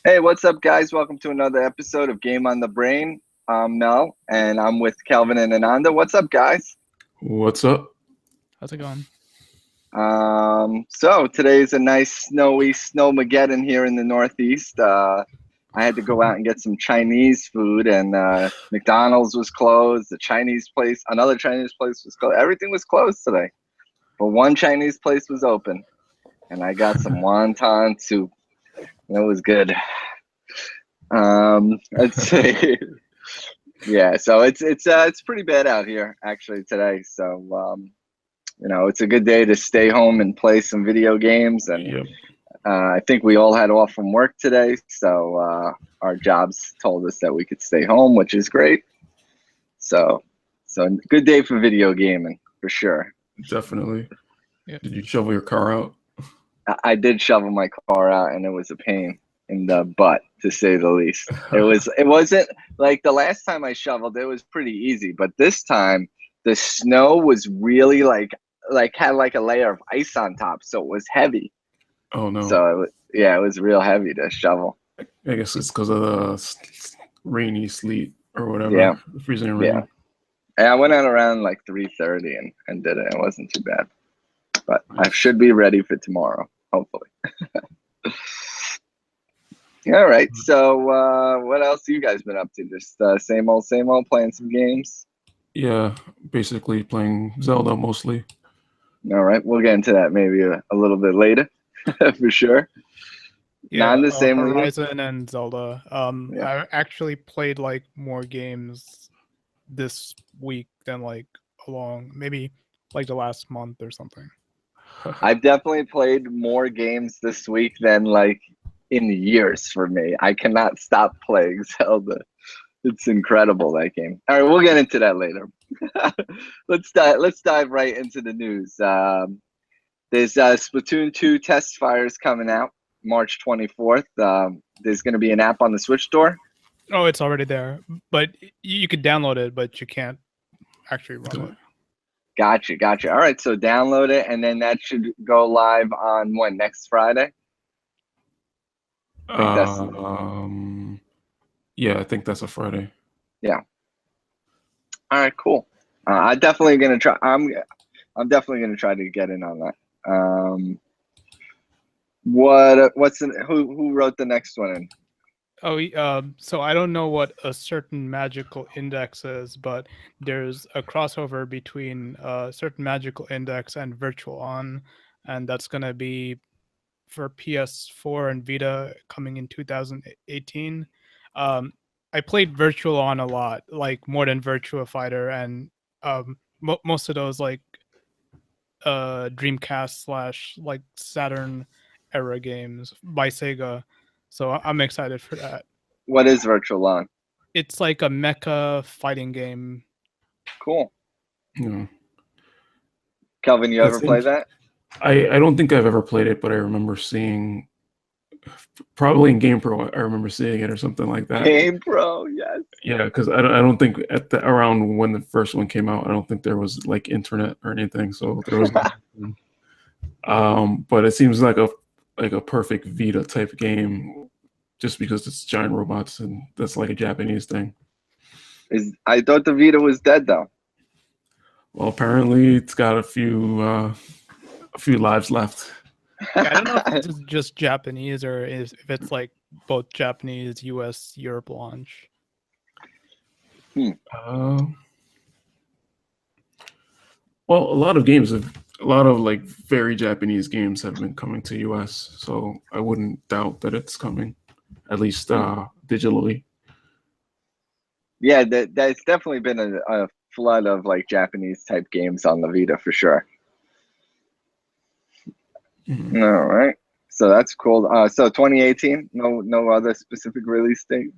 Hey, what's up, guys? Welcome to another episode of Game on the Brain. I'm Mel, and I'm with Kelvin and Ananda. What's up, guys? What's up? How's it going? So today's a nice snowy snowmageddon here in the Northeast. I had to go out and get some Chinese food, and McDonald's was closed. Another Chinese place was closed. Everything was closed today, but one Chinese place was open, and I got some wonton soup. And it was good. Let's see. Yeah, so it's pretty bad out here actually today. So it's a good day to stay home and play some video games. And Yep. I think we all had off from work today, so our jobs told us that we could stay home, which is great. So good day for video gaming for sure. Definitely. Yeah. Did you shovel your car out? I did shovel my car out, and it was a pain in the butt, to say the least. It wasn't like the last time I shoveled, it was pretty easy, but this time the snow was really had like a layer of ice on top, so it was heavy. Oh no. So it was real heavy to shovel. I guess it's because of the rainy sleet or whatever. Yeah. The freezing rain. Yeah. And I went out around like 3:30 and did it. It wasn't too bad, but I should be ready for tomorrow, hopefully. All right. So what else have you guys been up to? Just same old, playing some games. Yeah, basically playing Zelda mostly. All right, we'll get into that maybe a little bit later, for sure. Yeah, Not the same with you? Horizon and Zelda. Yeah. I actually played like more games this week than like maybe like the last month or something. I've definitely played more games this week than like in years for me. I cannot stop playing Zelda. It's incredible, that game. All right, we'll get into that later. Let's dive right into the news. There's Splatoon 2 Testfire coming out March 24th. There's going to be an app on the Switch store. Oh, it's already there, but you could download it, but you can't actually run it. Gotcha. All right, so download it, and then that should go live on when? Next Friday? Yeah, I think that's a Friday. Yeah. All right, cool. I'm definitely gonna try. I'm definitely gonna try to get in on that. Who wrote the next one in? So I don't know what a certain magical index is, but there's a crossover between certain magical index and Virtual On, and that's gonna be for PS4 and Vita coming in 2018. I played Virtual On a lot, like more than Virtua Fighter, and most of those like Dreamcast / like Saturn era games by Sega. So I'm excited for that. What is Virtual On? It's like a mecha fighting game. Cool. Yeah. Kelvin, you ever play that? I don't think I've ever played it, but I remember seeing, probably in Game Pro, I remember seeing it or something like that. Game Pro, yes. Yeah, because I don't think around when the first one came out, I don't think there was like internet or anything, so there was. But it seems like a perfect Vita type game, just because it's giant robots and that's like a Japanese thing. I thought the Vita was dead though. Well, apparently it's got a few lives left. Yeah, I don't know if it's just Japanese or if it's like both Japanese, US, Europe launch. Well, a lot of like very Japanese games have been coming to US, so I wouldn't doubt that it's coming, at least digitally. Yeah, that's definitely been a flood of like Japanese type games on the Vita for sure. Mm-hmm. All right, so that's cool. So 2018, no other specific release date.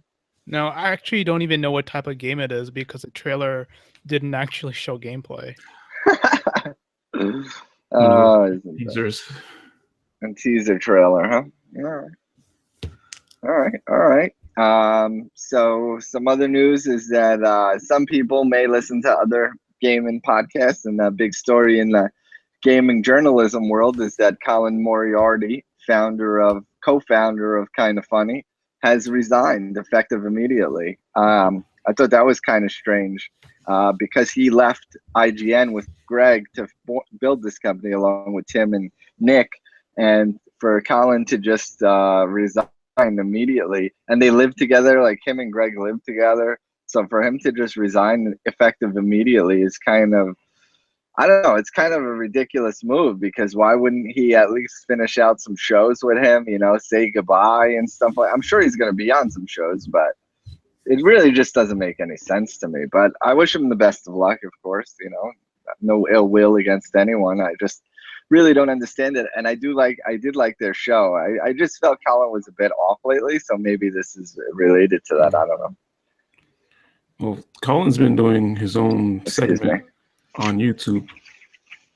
No, I actually don't even know what type of game it is because the trailer didn't actually show gameplay. Teasers and teaser trailer, huh? All right. So some other news is that some people may listen to other gaming podcasts, and the big story in the gaming journalism world is that Colin Moriarty, co-founder of Kinda Funny, has resigned effective immediately. I thought that was kind of strange because he left IGN with Greg to build this company along with Tim and Nick, and for Colin to just resign immediately, and they lived together, like him and Greg lived together. So for him to just resign effective immediately is kind of, I don't know, it's kind of a ridiculous move, because why wouldn't he at least finish out some shows with him, you know, say goodbye and stuff like. I'm sure he's going to be on some shows, but it really just doesn't make any sense to me. But I wish him the best of luck, of course, you know, no ill will against anyone. I just really don't understand it. And I did like their show. I just felt Colin was a bit off lately, so maybe this is related to that. I don't know. Well, Colin's been doing his own Excuse segment on YouTube.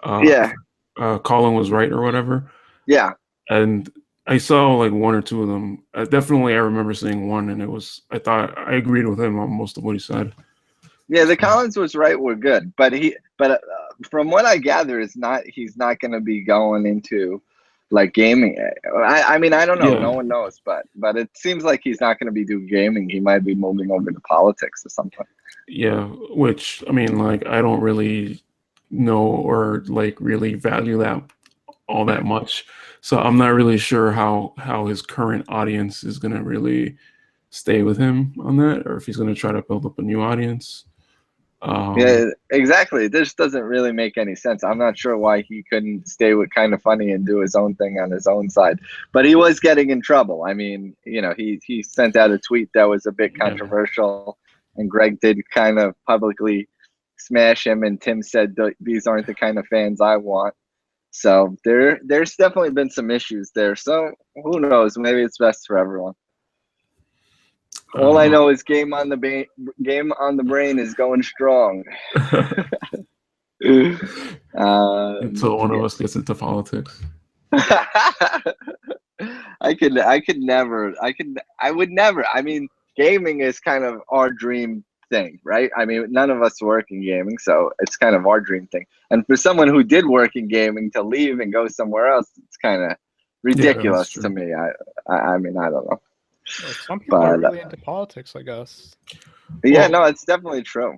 Yeah. Colin Was Right or whatever. Yeah. And I saw like one or two of them. Definitely, I remember seeing one, and I thought I agreed with him on most of what he said. Yeah, the Collins Was Right were good, but from what I gather, he's not going to be going into like gaming. I mean, I don't know. Yeah. No one knows, but it seems like he's not going to be doing gaming. He might be moving over to politics or something. Yeah, which, I mean, like, I don't really know or like really value that all that much. So I'm not really sure how his current audience is going to really stay with him on that, or if he's going to try to build up a new audience. Yeah, exactly. This doesn't really make any sense. I'm not sure why he couldn't stay with Kind of Funny and do his own thing on his own side. But he was getting in trouble. I mean, you know, he sent out a tweet that was a bit controversial, and Greg did kind of publicly smash him, and Tim said, these aren't the kind of fans I want. So there's definitely been some issues there. So who knows? Maybe it's best for everyone. All I know is Game on the Brain is going strong. Until one of us gets into politics. I would never. I mean, gaming is kind of our dream thing, right? I mean, none of us work in gaming, so it's kind of our dream thing. And for someone who did work in gaming to leave and go somewhere else, it's kind of ridiculous to me. I mean, I don't know. Well, some people are really into politics, I guess. Yeah, Well, no, it's definitely true.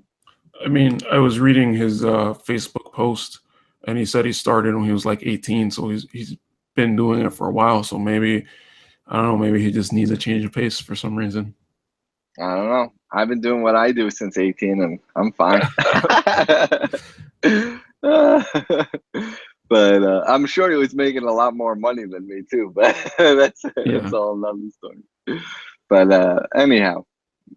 I mean, I was reading his Facebook post, and he said he started when he was like 18, so he's been doing it for a while. So maybe, I don't know, maybe he just needs a change of pace for some reason. I don't know. I've been doing what I do since 18, and I'm fine. But I'm sure he was making a lot more money than me too. But that's all another story. But anyhow,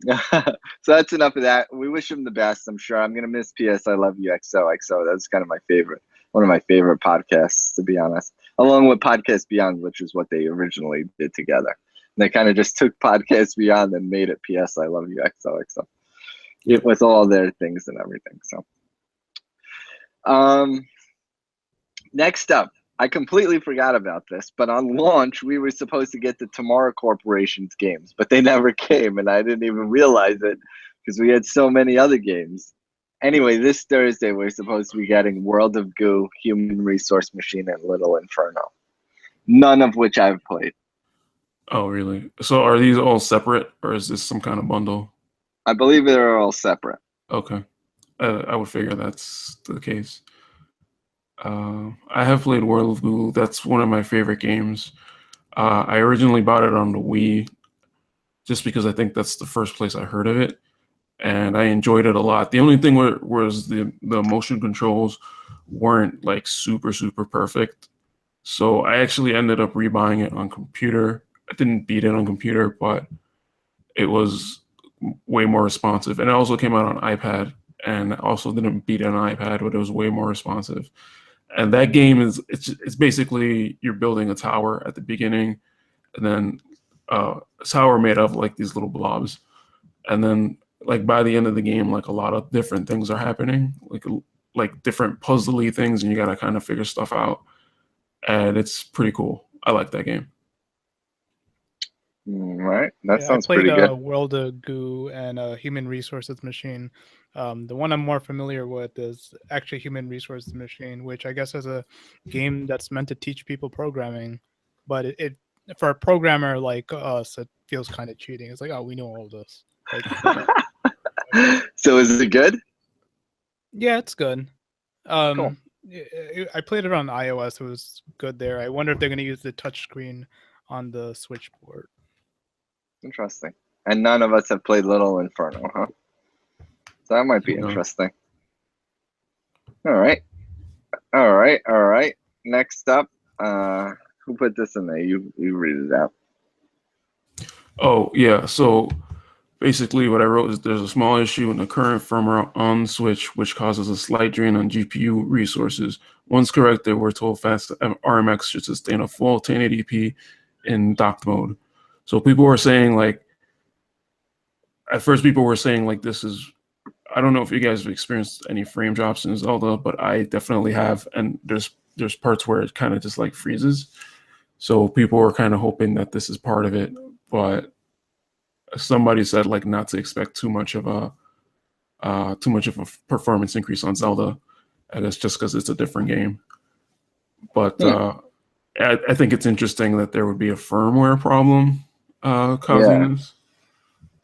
so that's enough of that. We wish him the best. I'm sure I'm gonna miss PS I Love You XOXO. That's kind of one of my favorite podcasts, to be honest. Along with Podcast Beyond, which is what they originally did together. And they kind of just took Podcast Beyond and made it PS I Love You XOXO, with all their things and everything. So, next up, I completely forgot about this, but on launch, we were supposed to get the Tomorrow Corporation's games, but they never came, and I didn't even realize it because we had so many other games. Anyway, this Thursday, we're supposed to be getting World of Goo, Human Resource Machine, and Little Inferno, none of which I've played. Oh, really? So are these all separate, or is this some kind of bundle? I believe they're all separate. Okay. I would figure that's the case. I have played World of Goo. That's one of my favorite games. I originally bought it on the Wii just because I think that's the first place I heard of it, and I enjoyed it a lot. The only thing was the motion controls weren't like super perfect, so I actually ended up rebuying it on computer. I didn't beat it on computer, but it was way more responsive, and it also came out on iPad, and I also didn't beat it on iPad, but it was way more responsive. And that game it's basically you're building a tower at the beginning, and then a tower made of like these little blobs, and then like by the end of the game, like a lot of different things are happening, like different puzzly things, and you gotta kind of figure stuff out, and it's pretty cool. I like that game. All right, that sounds pretty good. I good. played World of Goo and Human Resources Machine. The one I'm more familiar with is actually Human Resources Machine, which I guess is a game that's meant to teach people programming, but it for a programmer like us, it feels kind of cheating. It's like, oh, we know all this. Like, So is it good? yeah, it's good. Cool. I played it on iOS. It was good there. I wonder if they're going to use the touchscreen on the Switch port. Interesting. And none of us have played Little Inferno, huh? So that might be No. interesting. All right. All right. All right. Next up, who put this in there? You read it out. Oh, yeah. So basically what I wrote is there's a small issue in the current firmware on Switch, which causes a slight drain on GPU resources. Once corrected, we're told Fast RMX should sustain a full 1080p in docked mode. So people were saying like, at first people were saying like this is, I don't know if you guys have experienced any frame drops in Zelda, but I definitely have. And there's parts where it kind of just like freezes. So people were kind of hoping that this is part of it, but somebody said like not to expect too much of a performance increase on Zelda, and it's just because it's a different game. But I think it's interesting that there would be a firmware problem causing this.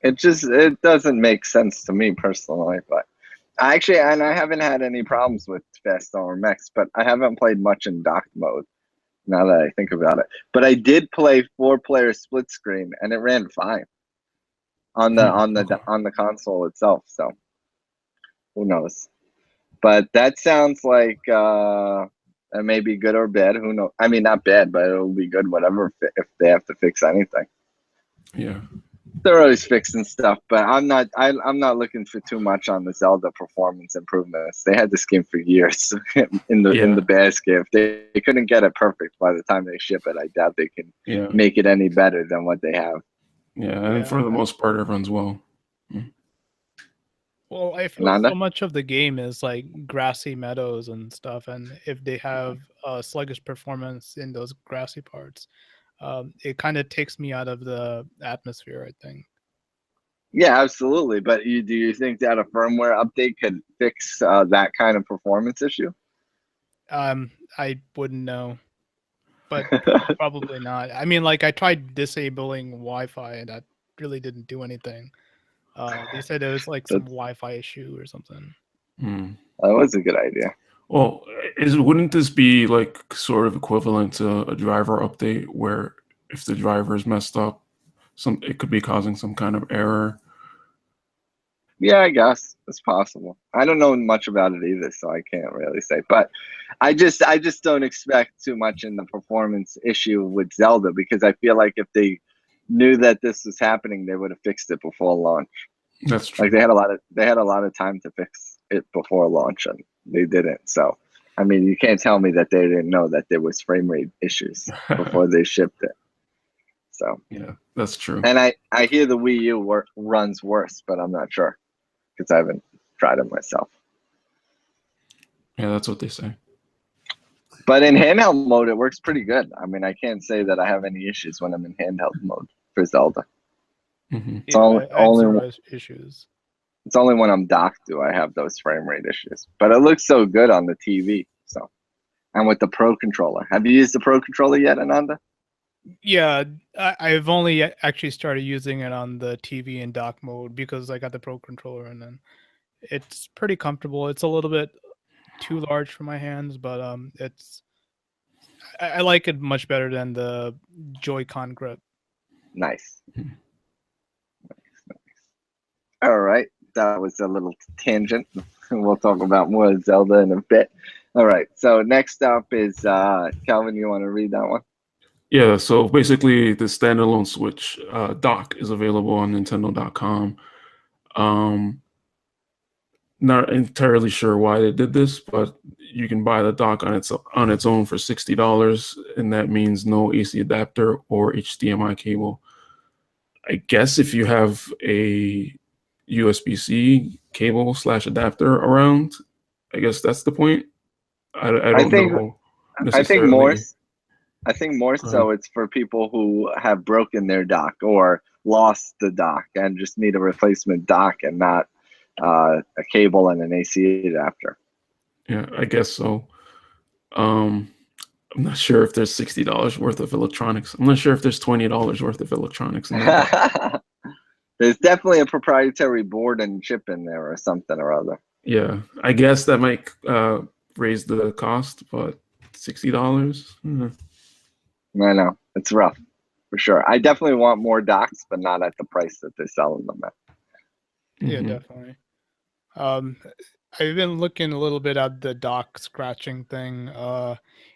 It doesn't make sense to me personally, but I haven't had any problems with Fast RMX, but I haven't played much in docked mode. Now that I think about it, but I did play 4-player split screen, and it ran fine on the console itself. So who knows? But that sounds like it may be good or bad. Who knows? I mean, not bad, but it'll be good. Whatever if they have to fix anything. Yeah. They're always fixing stuff, but I'm not looking for too much on the Zelda performance improvements. They had this game for years in the basket. If they couldn't get it perfect by the time they ship it, I doubt they can make it any better than what they have. Yeah, and for the most part, it runs well. Well, I feel so much of the game is like grassy meadows and stuff, and if they have sluggish performance in those grassy parts, it kind of takes me out of the atmosphere, I think. Yeah, absolutely. But do you think that a firmware update could fix that kind of performance issue? I wouldn't know, but probably not. I mean, like I tried disabling Wi-Fi, and that really didn't do anything. They said it was like some Wi-Fi issue or something. That was a good idea. Well, wouldn't this be like sort of equivalent to a driver update where if the driver is messed up, it could be causing some kind of error? Yeah, I guess it's possible. I don't know much about it either, so I can't really say. But I just don't expect too much in the performance issue with Zelda, because I feel like if they knew that this was happening, they would have fixed it before launch. That's true. Like they had a lot of time to fix it before launch, and they didn't. So, I mean, you can't tell me that they didn't know that there was frame rate issues before they shipped it. So yeah, that's true. And I hear the Wii U runs worse, but I'm not sure because I haven't tried it myself. Yeah, that's what they say. But in handheld mode, it works pretty good. I mean, I can't say that I have any issues when I'm in handheld mode for Zelda. Mm-hmm. It's only issues. It's only when I'm docked do I have those frame rate issues. But it looks so good on the TV. So, and with the Pro Controller. Have you used the Pro Controller yet, Ananda? Yeah, I've only actually started using it on the TV in dock mode because I got the Pro Controller, and then it's pretty comfortable. It's a little bit too large for my hands, but I like it much better than the Joy-Con grip. Nice. All right, that was a little tangent. We'll talk about more Zelda in a bit. All right, so next up is Calvin. You want to read that one? Yeah, so basically the Standalone Switch dock is available on Nintendo.com. Not entirely sure why they did this, but you can buy the dock on its own for $60, and that means no AC adapter or HDMI cable. I guess if you have a USB-C cable / adapter around, I guess that's the point. I don't know necessarily. I think more so it's for people who have broken their dock or lost the dock and just need a replacement dock and not a cable and an AC adapter. Yeah, I guess so. I'm not sure if there's $60 worth of electronics. I'm not sure if there's $20 worth of electronics in there. There's definitely a proprietary board and chip in there or something or other. Yeah, I guess that might raise the cost, but $60? I know. It's rough, for sure. I definitely want more docks, but not at the price that they're selling them at. Yeah, definitely. I've been looking a little bit at the dock scratching thing.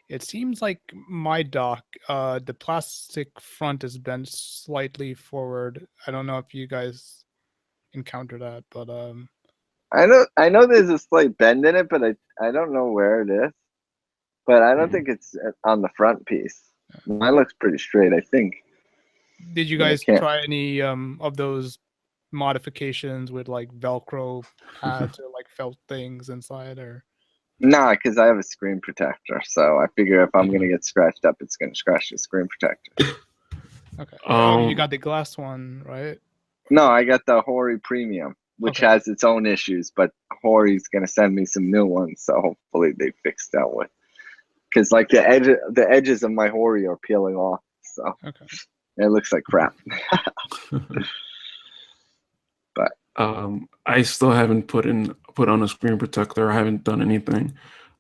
It seems like my dock, the plastic front is bent slightly forward. I don't know if you guys encounter that, but I know there's a slight bend in it, but I don't know where it is. But I don't think it's on the front piece. Mine looks pretty straight, I think. did you guys try any of those modifications with like Velcro pads or like felt things inside, or? Nah, because I have a screen protector, so I figure if I'm gonna get scratched up, it's gonna scratch the screen protector. Okay. Oh, you got the glass one, right? No, I got the Hori Premium, which has its own issues, but Hori's gonna send me some new ones, so hopefully they fix that one. Because like the edges of my Hori are peeling off, so it looks like crap. But I still haven't put on a screen protector. I haven't done anything.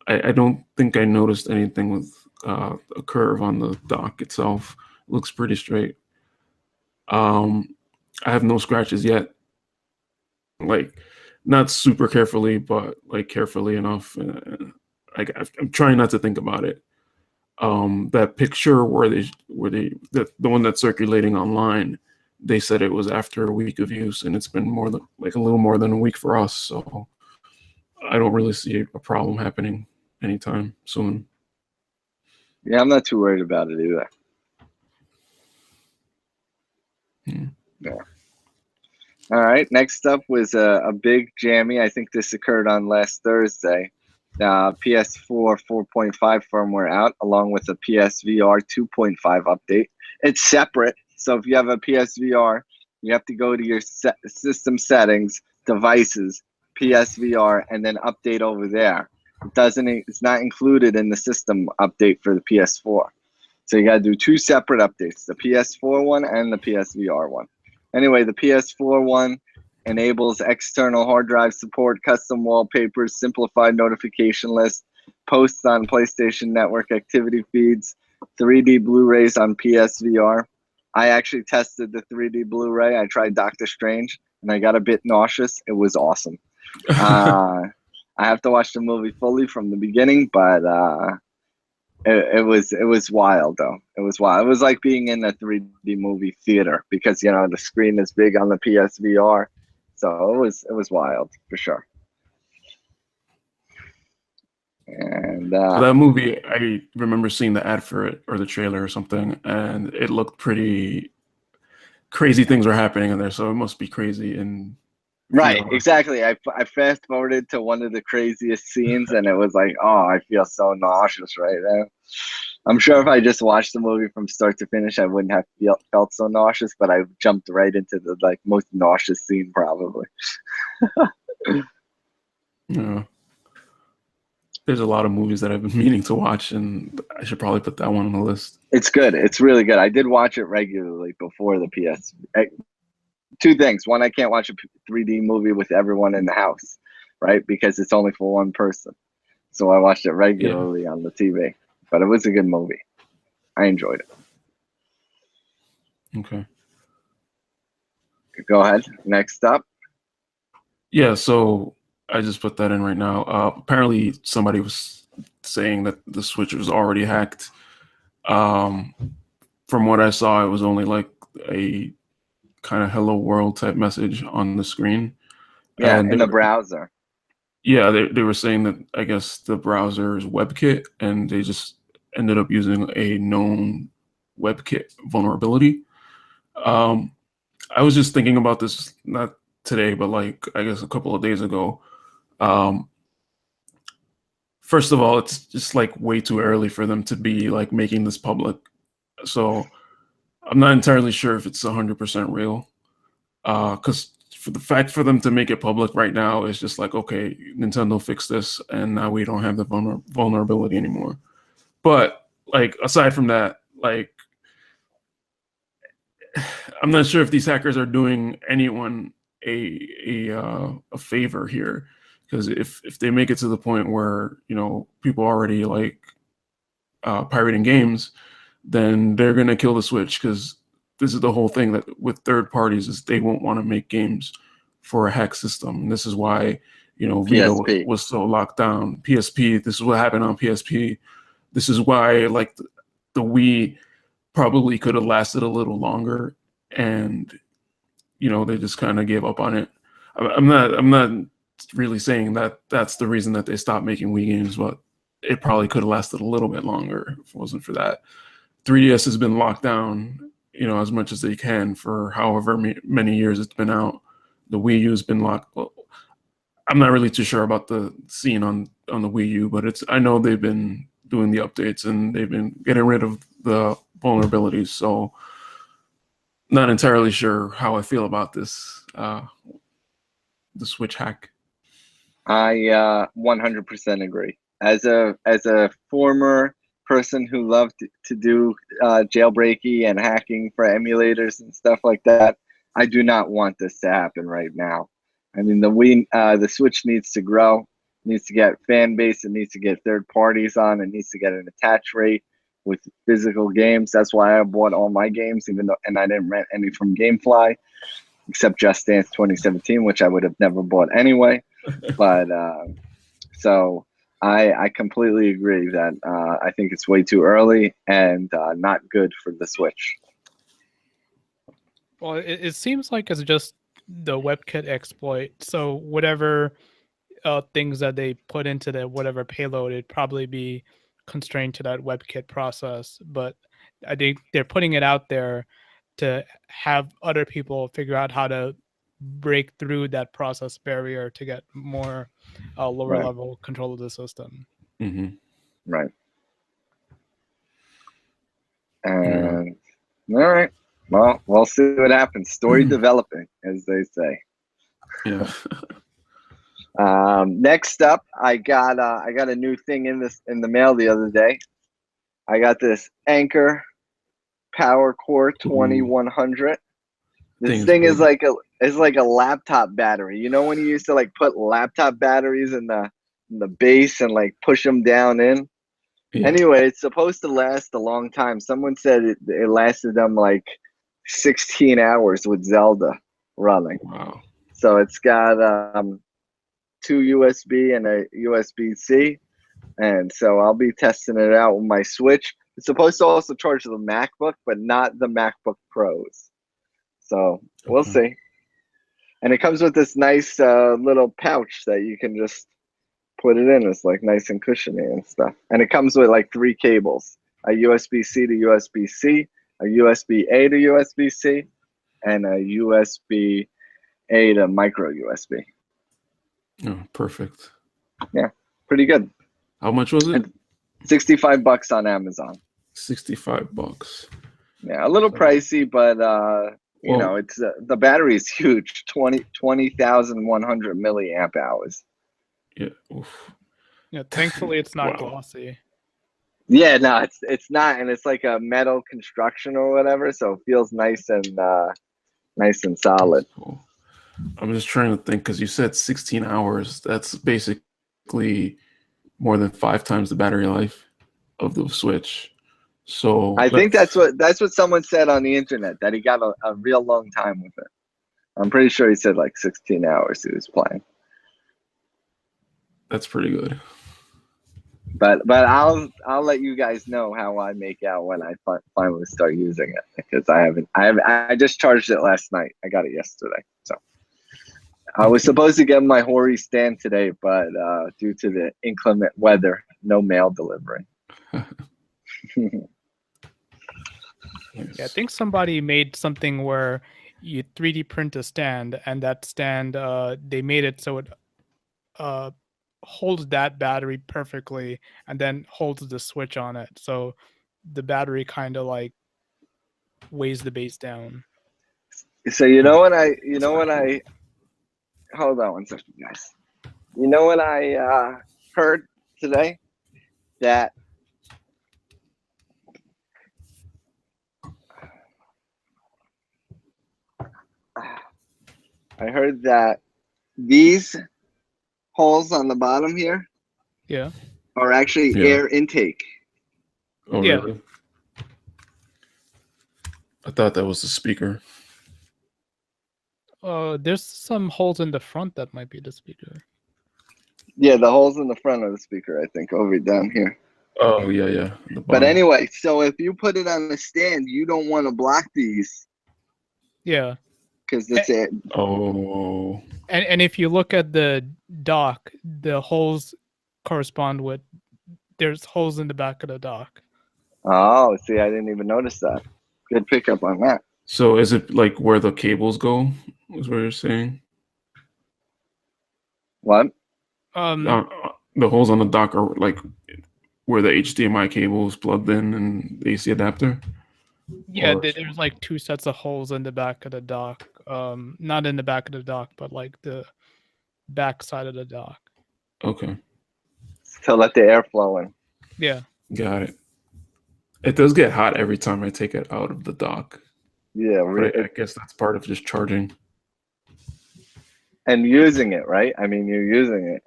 I don't think I noticed anything with a curve on the dock itself. It looks pretty straight. I have no scratches yet. Like, not super carefully, but like carefully enough. I'm trying not to think about it. That picture where the one that's circulating online, they said it was after a week of use, and it's been a little more than a week for us. So I don't really see a problem happening anytime soon. Yeah, I'm not too worried about it either. Yeah. All right. Next up was a big jammy. I think this occurred on last Thursday. PS4 4.5 firmware out, along with a PSVR 2.5 update. It's separate. So if you have a PSVR, you have to go to your system settings, devices, PSVR, and then update over there. It's not included in the system update for the PS4. So you got to do two separate updates, the PS4 one and the PSVR one. Anyway, the PS4 one enables external hard drive support, custom wallpapers, simplified notification list, posts on PlayStation Network activity feeds, 3D Blu-rays on PSVR. I actually tested the 3D Blu-ray. I tried Doctor Strange, and I got a bit nauseous. It was awesome. I have to watch the movie fully from the beginning, but it was wild though. It was wild. It was like being in a 3D movie theater because the screen is big on the PSVR. So it was wild for sure. And that movie, I remember seeing the ad for it or the trailer or something, and it looked pretty crazy. Things were happening in there, so it must be crazy. And right, exactly. I fast forwarded to one of the craziest scenes, and it was like, oh, I feel so nauseous right now. I'm sure if I just watched the movie from start to finish, I wouldn't have felt so nauseous, but I jumped right into the most nauseous scene probably. Yeah. There's a lot of movies that I've been meaning to watch, and I should probably put that one on the list. It's good. It's really good. I did watch it regularly before the PS. Two things. One, I can't watch a 3D movie with everyone in the house, right? Because it's only for one person. So I watched it regularly on the TV. But it was a good movie. I enjoyed it. Okay. Go ahead. Next up. Yeah, so I just put that in right now. Apparently, somebody was saying that the Switch was already hacked. From what I saw, it was only like a kind of hello world type message on the screen. Yeah, in the browser. Yeah, they were saying that I guess the browser is WebKit, and they just ended up using a known WebKit vulnerability. I was just thinking about this, not today, but like I guess a couple of days ago. First of all, it's just like way too early for them to be like making this public. So I'm not entirely sure if it's 100% real. Because for the fact for them to make it public right now is just like, okay, Nintendo fixed this, and now we don't have the vulnerability anymore. But like aside from that, like I'm not sure if these hackers are doing anyone a favor here, because if they make it to the point where people already like pirating games, then they're gonna kill the Switch, because this is the whole thing that with third parties is they won't want to make games for a hack system. And this is why Vita PSP. was so locked down. PSP. This is what happened on PSP. This is why like the Wii probably could have lasted a little longer, and they just kind of gave up on it. I'm not really saying that that's the reason that they stopped making Wii games, but it probably could have lasted a little bit longer if it wasn't for that. 3DS has been locked down, as much as they can for however many years it's been out. The Wii U has been locked. Well, I'm not really too sure about the scene on the Wii U, but I know they've been doing the updates and they've been getting rid of the vulnerabilities. So not entirely sure how I feel about this, the Switch hack. I 100% agree. As a former person who loved to do jailbreaky and hacking for emulators and stuff like that, I do not want this to happen right now. I mean, the Switch needs to grow, needs to get fan base, it needs to get third parties on, it needs to get an attach rate with physical games. That's why I bought all my games, and I didn't rent any from GameFly, except Just Dance 2017, which I would have never bought anyway. But so I completely agree that I think it's way too early and not good for the Switch. Well, it seems like it's just the WebKit exploit. So whatever things that they put into the whatever payload, it'd probably be constrained to that WebKit process. But I think they're putting it out there to have other people figure out how to break through that process barrier to get more lower level control of the system. Mm-hmm. Right. And all right. Well, we'll see what happens. Story developing, as they say. Yeah. Next up, I got a new thing in the mail the other day. I got this Anker Power Core 2100. This thing is like a laptop battery. You know when you used to like put laptop batteries in the base and like push them down in? Yeah. Anyway, it's supposed to last a long time. Someone said it lasted them like 16 hours with Zelda running. Wow. So it's got 2 USB and a USB-C. And so I'll be testing it out with my Switch. It's supposed to also charge the MacBook, but not the MacBook Pros. So we'll see. And it comes with this nice little pouch that you can just put it in. It's like nice and cushiony and stuff. And it comes with like 3 cables: a USB-C to USB-C, a USB-A to USB-C, and a USB-A to micro USB. Oh, perfect. Yeah, pretty good. How much was it? And $65 on Amazon. $65. Yeah, a little pricey, but you know, it's the battery is huge. 20,100 milliamp hours. Yeah. Oof. Yeah. Thankfully, it's not glossy. Yeah, no, it's not, and it's like a metal construction or whatever, so it feels nice and solid. Cool. I'm just trying to think, because you said 16 hours. That's basically more than 5 times the battery life of the Switch. So I think that's what someone said on the internet, that he got a real long time with it. I'm pretty sure he said like 16 hours he was playing. That's pretty good. But I'll let you guys know how I make out when I finally start using it, because I just charged it last night. I got it yesterday. So I was supposed to get my Hori stand today, but due to the inclement weather, no mail delivery. Yeah, I think somebody made something where you 3D print a stand, and that stand they made it so it holds that battery perfectly, and then holds the Switch on it, so the battery kind of like weighs the base down. So hold on one second, guys. You know what I heard today? That I heard that these holes on the bottom here Yeah. are actually Yeah. air intake. Oh, Yeah. really? I thought that was the speaker. There's some holes in the front that might be the speaker. Yeah, the holes in the front of the speaker, I think, over down here. Oh, yeah, yeah. The But bottom. anyway, so if you put it on the stand, you don't want to block these Yeah. because it's it. Oh, And if you look at the dock, the holes correspond with there's holes in the back of the dock. Oh, see, I didn't even notice that. Good pickup on that. so is it like where the cables go? Is what you're saying? What? The holes on the dock are like where the HDMI cable is plugged in and the AC adapter? Yeah, Or- there's like two sets of holes in the back of the dock. Not in the back of the dock, but like the back side of the dock. Okay, To let the air flow in. Yeah. got it. It does get hot every time I take it out of the dock. Yeah, But I guess that's part of just charging. and using it, right? I mean, you're using it.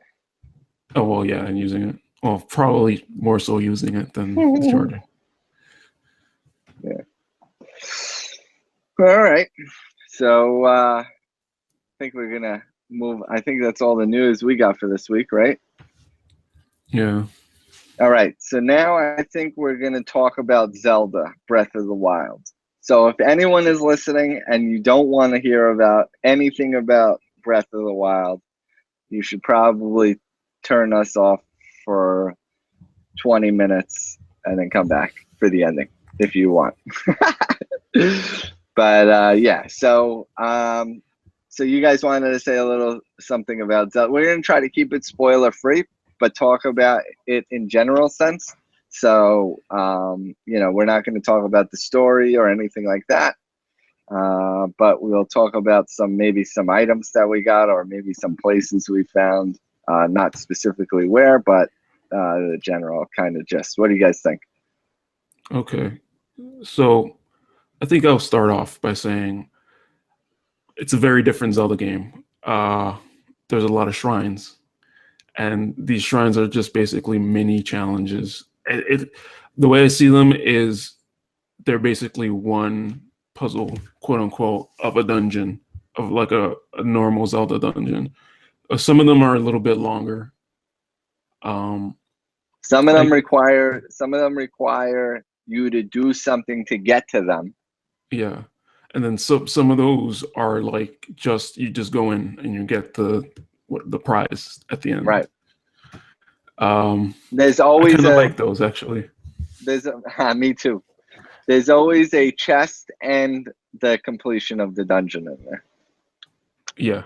Oh, well, yeah, and using it. Well, probably more so using it than the charging. Yeah. All right. So I think we're gonna move. I think that's all the news we got for this week, right? Yeah. All right. So now I think we're gonna talk about Zelda: Breath of the Wild. So if anyone is listening and you don't want to hear about anything about Breath of the Wild, you should probably turn us off for 20 minutes and then come back for the ending if you want. But yeah, so you guys wanted to say a little something about Zelda. We're gonna try to keep it spoiler free, but talk about it in general sense. So we're not going to talk about the story or anything like that. But we'll talk about maybe some items that we got, or maybe some places we found, not specifically where, but the general kind of gist. What do you guys think? Okay. So I think I'll start off by saying it's a very different Zelda game. There's a lot of shrines, and these shrines are just basically mini challenges. The way I see them is they're basically one puzzle, quote unquote, of a dungeon, of like a normal Zelda dungeon. Some of them are a little bit longer. Some of them require you to do something to get to them. Yeah. And then some of those are like you just go in and you get the prize at the end. Right. There's always like those actually. Me too. There's always a chest and the completion of the dungeon in there. Yeah.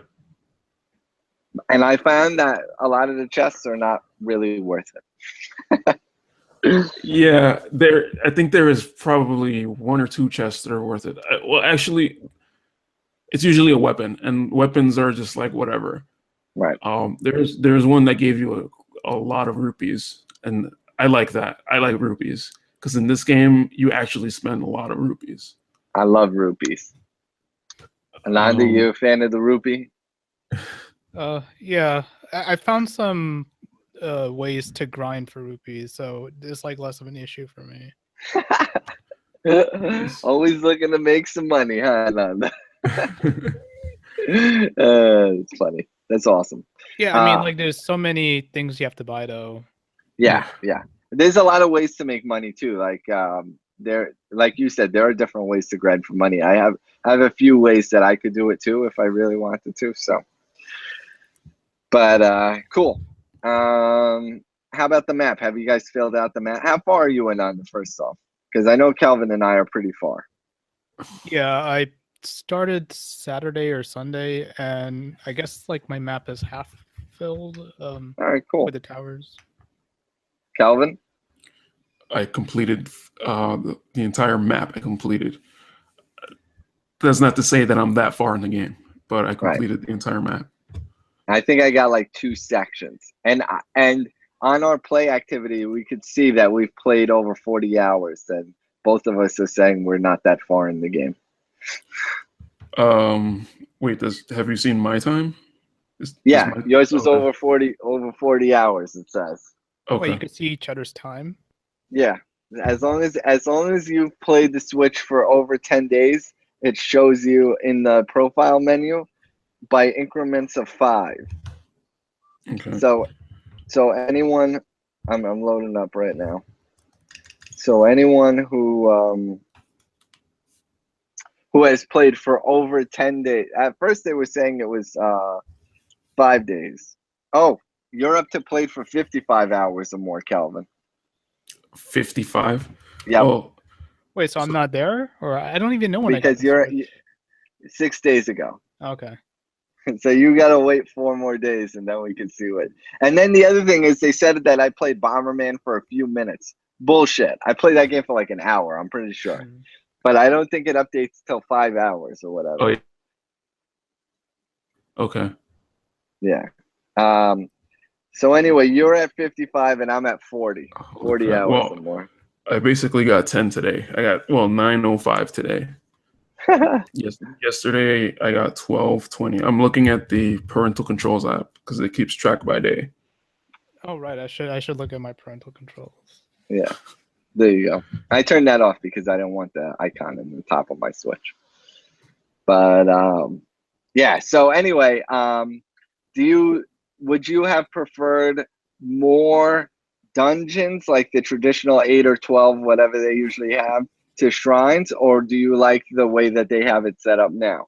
And I found that a lot of the chests are not really worth it. Yeah, I think there is probably one or two chests that are worth it. Well, actually, it's usually a weapon, and weapons are just like whatever. Right. There's one that gave you a lot of rupees, and I like that. I like rupees because in this game you actually spend a lot of rupees. I love rupees. Ananda, you a fan of the rupee? Yeah, I found some ways to grind for rupees, so it's like less of an issue for me. Always looking to make some money, huh, Ananda? It's funny. That's awesome. Yeah, I mean, like, there's so many things you have to buy, though. Yeah. There's a lot of ways to make money too. Like like you said, there are different ways to grind for money. I have a few ways that I could do it too if I really wanted to. So, but cool. How about the map? Have you guys filled out the map? How far are you in on the first off? Because I know Calvin and I are pretty far. Yeah, I started Saturday or Sunday, and I guess like my map is half filled. All right, cool. With the towers. Calvin? I completed the entire map. I completed. That's not to say that I'm that far in the game, but I completed the entire map. I think I got like 2 sections, and on our play activity, we could see that we've played over 40 hours, and both of us are saying we're not that far in the game. Wait, have you seen my time? Yeah, yours was okay. over 40 hours. It says. Oh, wait, you Okay. can see each other's time. Yeah, as long as you've played the Switch for over 10 days, it shows you in the profile menu by increments of 5. Okay. So anyone, I'm loading up right now. So anyone who has played for over 10 days. At first they were saying it was 5 days. Oh, you're up to play for 55 hours or more, Calvin. 55. Yep. Oh, Wait, so I'm not there, or I don't even know when I got Because the you're Switch. 6 days ago. Okay. So you gotta wait 4 more days and then we can see it. And then the other thing is they said that I played Bomberman for a few minutes. Bullshit. I played that game for like an hour, I'm pretty sure. But I don't think it updates till 5 hours or whatever. oh, yeah. Okay. Yeah. So anyway, you're at 55 and I'm at 40. 40 Okay. hours Well, or more. I basically got 10 today. I got 9:05 today. Yes, yesterday I got 12:20. I'm looking at the parental controls app because it keeps track by day. Oh, right. I should look at my parental controls. Yeah. There you go. I turned that off because I didn't want the icon in the top of my Switch. But yeah, so anyway, would you have preferred more dungeons like the traditional 8 or 12, whatever they usually have, to shrines, or do you like the way that they have it set up now?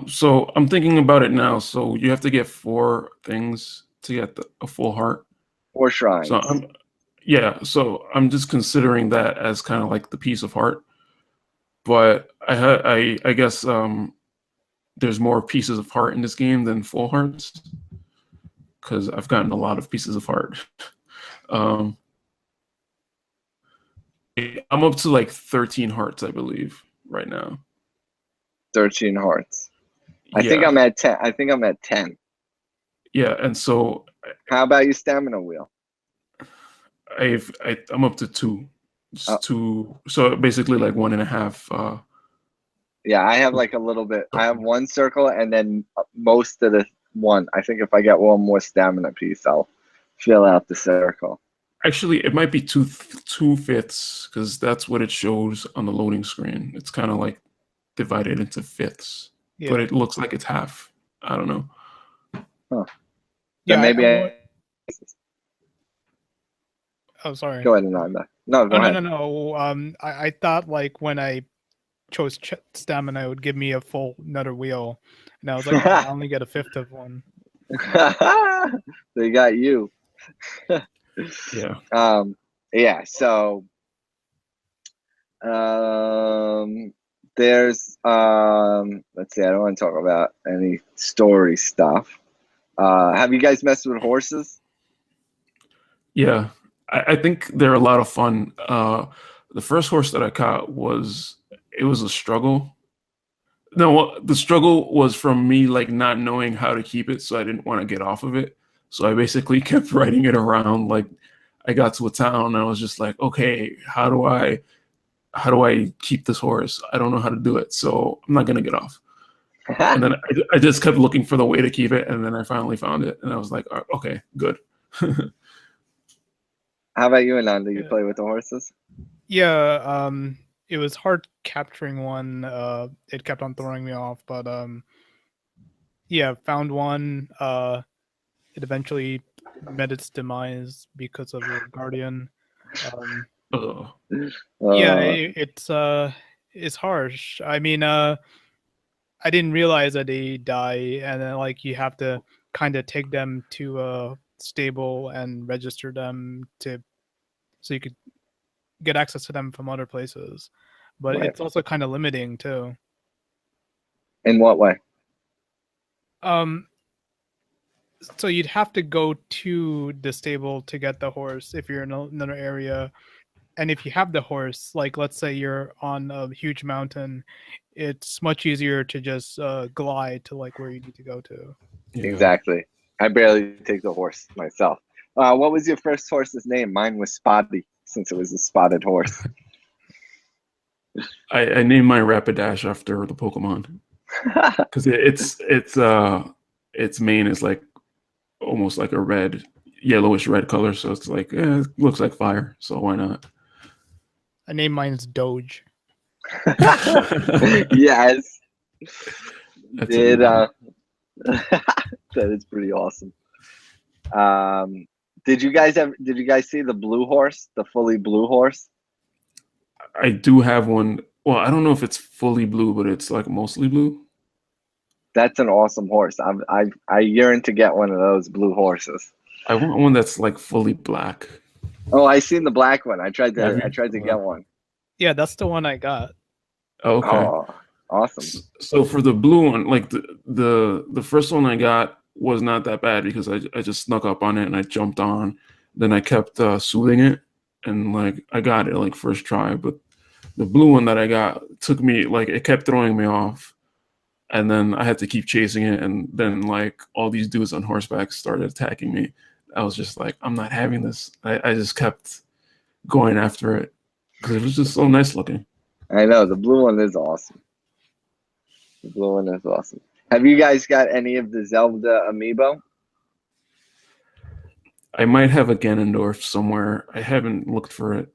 So I'm thinking about it now. So you have to get 4 things to get a full heart. Or shrines? So so I'm just considering that as kind of like the piece of heart. But I guess there's more pieces of heart in this game than full hearts because I've gotten a lot of pieces of heart. I'm up to like 13 hearts, I believe, right now. 13 hearts. I Yeah. think I'm at 10. I think I'm at 10. Yeah, and so How about your stamina wheel? I'm up to 2. Just 2. So basically like 1.5. Yeah, I have like a little bit. I have 1 circle and then most of the 1. I think if I get 1 more stamina piece, I'll fill out the circle. Actually, it might be 2/5 because that's what it shows on the loading screen. It's kind of like divided into fifths, but it looks like it's half. I don't know. Huh. Yeah, maybe. Oh, sorry. Go ahead, Ananda. No, go ahead. No. I thought like when I chose stamina, it would give me a full another wheel, and I was like, I only get 1/5 of one. They got you. Yeah. Yeah. So, there's let's see. I don't want to talk about any story stuff. Have you guys messed with horses? Yeah, I think they're a lot of fun. The first horse that I caught it was a struggle. No, the struggle was from me like not knowing how to keep it, so I didn't want to get off of it. So I basically kept riding it around. Like I got to a town and I was just like, okay, how do I keep this horse? I don't know how to do it, so I'm not gonna get off. And then I just kept looking for the way to keep it, and then I finally found it, and I was like, okay, good. How about you, Ananda? You play with the horses? Yeah, it was hard capturing one. It kept on throwing me off, but yeah, found one. It eventually met its demise because of the guardian. Yeah, it's harsh. I mean, I didn't realize that they die, and then like you have to kind of take them to a stable and register them so you could get access to them from other places. But Right. it's also kind of limiting too. In what way? So you'd have to go to the stable to get the horse if you're in another area. And if you have the horse, like let's say you're on a huge mountain, it's much easier to just glide to like where you need to go to. Yeah. Exactly. I barely take the horse myself. What was your first horse's name? Mine was Spotty, since it was a spotted horse. I named my Rapidash after the Pokemon. because its mane is like almost like a red, yellowish red color. So it's like, it looks like fire. So why not? I named mine as Doge. Yes. That's a good one. That is pretty awesome. Did you guys see the blue horse, the fully blue horse? I do have one. Well, I don't know if it's fully blue, but it's like mostly blue. That's an awesome horse. I yearn to get one of those blue horses. I want one that's like fully black. Oh, I seen the black one. I tried Have you? to get one. Yeah, that's the one I got. Okay. Oh, awesome. So for the blue one, like the first one I got was not that bad because I just snuck up on it and I jumped on. Then I kept soothing it, and like I got it like first try. But the blue one that I got took me, like, it kept throwing me off, and then I had to keep chasing it, and then like all these dudes on horseback started attacking me. I was just like, I'm not having this. I just kept going after it because it was just so nice looking. I know, the blue one is awesome. The blue one is awesome. Have you guys got any of the Zelda amiibo? I might have a Ganondorf somewhere. I haven't looked for it.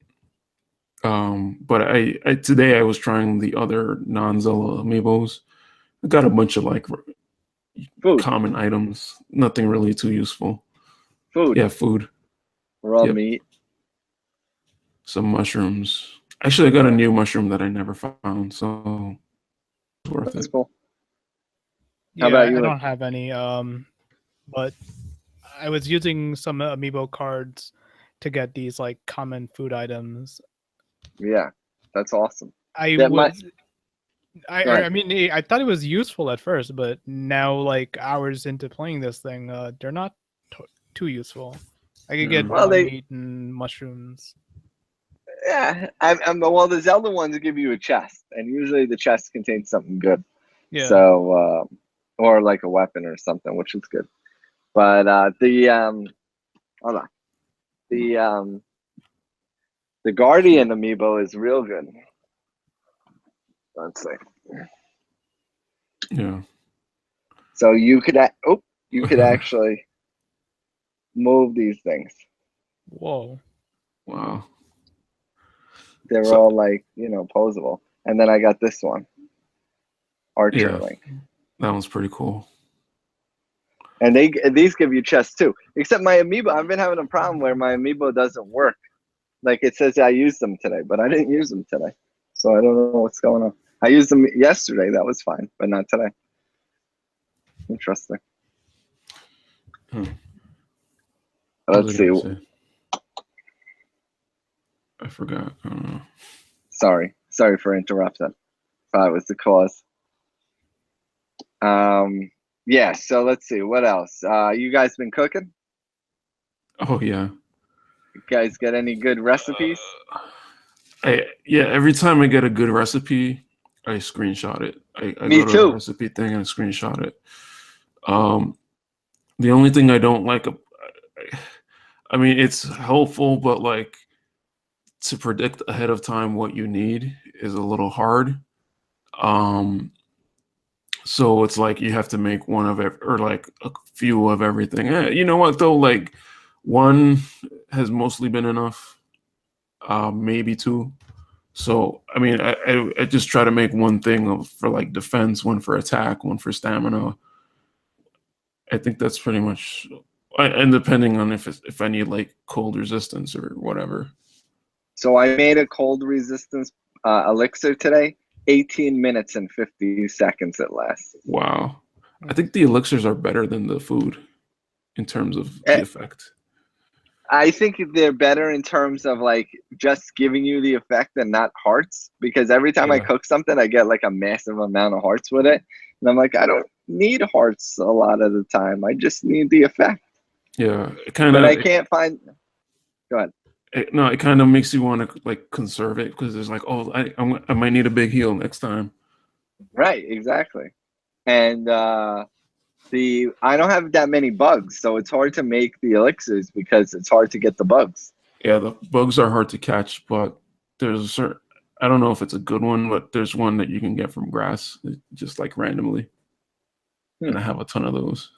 But I today I was trying the other non-Zelda amiibos. I got a bunch of like Food. common items. Nothing really too useful. Food. Yeah, food. Raw Yep. meat. Some mushrooms. Actually, I got a new mushroom that I never found, so it's worth That's it. cool. Yeah, How about you, I Lynn? don't have any. But I was using some amiibo cards to get these like common food items. Yeah, that's awesome. I That might- was. Go ahead. I mean, I thought it was useful at first, but now, like hours into playing this thing, they're not too useful. I could get Well, raw they- meat and mushrooms. Yeah, well, the Zelda ones give you a chest, and usually the chest contains something good. Yeah. So, or like a weapon or something, which is good. But hold on, the Guardian amiibo is real good. Let's see. Yeah. So you could actually move these things. Whoa. Wow. They're So- all like, posable. And then I got this one, Archer Yeah. Link. That one's pretty cool. And these give you chests too. Except my amiibo, I've been having a problem where my amiibo doesn't work. Like it says I used them today, but I didn't use them today. So I don't know what's going on. I used them yesterday, that was fine, but not today. Interesting. Let's see. I forgot. I don't know. Sorry for interrupting. That was the cause. Yeah, so let's see, what else? You guys been cooking? Oh yeah. You guys got any good recipes? Every time I get a good recipe, I screenshot it. I Me go to too. the recipe thing and screenshot it. The only thing I don't like, I mean, it's helpful, but like to predict ahead of time what you need is a little hard. So it's like you have to make one of it or like a few of everything. You know what though? Like one has mostly been enough, maybe two. So I mean, I just try to make one thing for like defense, one for attack, one for stamina. I think that's pretty much, and depending on if I need like cold resistance or whatever. So I made a cold resistance elixir today. 18 minutes and 50 seconds it lasts. Wow. I think the elixirs are better than the food in terms of the effect. I think they're better in terms of like just giving you the effect and not hearts, because every time I cook something, I get like a massive amount of hearts with it. And I'm like, I don't need hearts a lot of the time. I just need the effect. Yeah. It kind of, but I can't find. Go ahead. It kind of makes you want to like conserve it because there's like, oh, I might need a big heal next time. Right, exactly. And I don't have that many bugs, so it's hard to make the elixirs because it's hard to get the bugs. Yeah, the bugs are hard to catch, but there's a certain, I don't know if it's a good one, but there's one that you can get from grass, just like randomly, and I have a ton of those.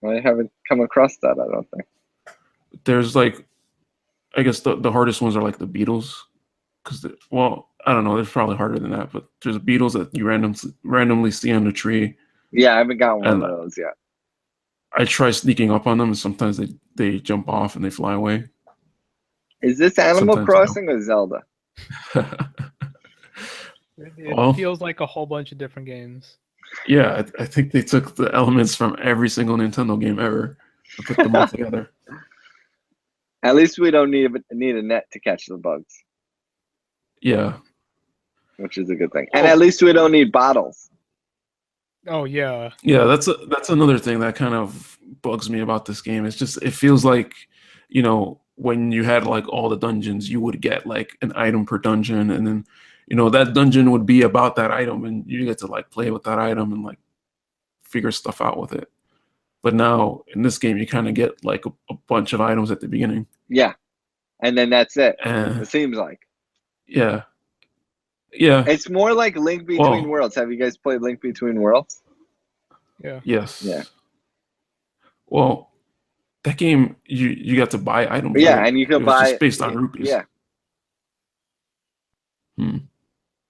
I haven't come across that, I don't think. There's like, I guess the hardest ones are like the beetles, because well, I don't know, there's probably harder than that, but there's beetles that you randomly see on the tree. Yeah, I haven't got one And of those yet. I try sneaking up on them, and sometimes they jump off and they fly away. Is this Animal Sometimes Crossing or Zelda? It Well, feels like a whole bunch of different games. yeah, I think they took the elements from every single Nintendo game ever and put them all together. At least we don't need a net to catch the bugs, Yeah. which is a good thing. And at least we don't need bottles. Oh yeah. Yeah, that's another thing that kind of bugs me about this game. It's just it feels like, you know, when you had like all the dungeons, you would get like an item per dungeon, and then, you know, that dungeon would be about that item, and you get to like play with that item and like figure stuff out with it. But now in this game, you kind of get like a bunch of items at the beginning. Yeah. And then that's it. And It seems like. yeah. Yeah. It's more like Link Between Worlds. Have you guys played Link Between Worlds? Yeah. Yes. Yeah. Well, that game you got to buy items. Yeah, right? and you could It was buy just based on rupees. Yeah.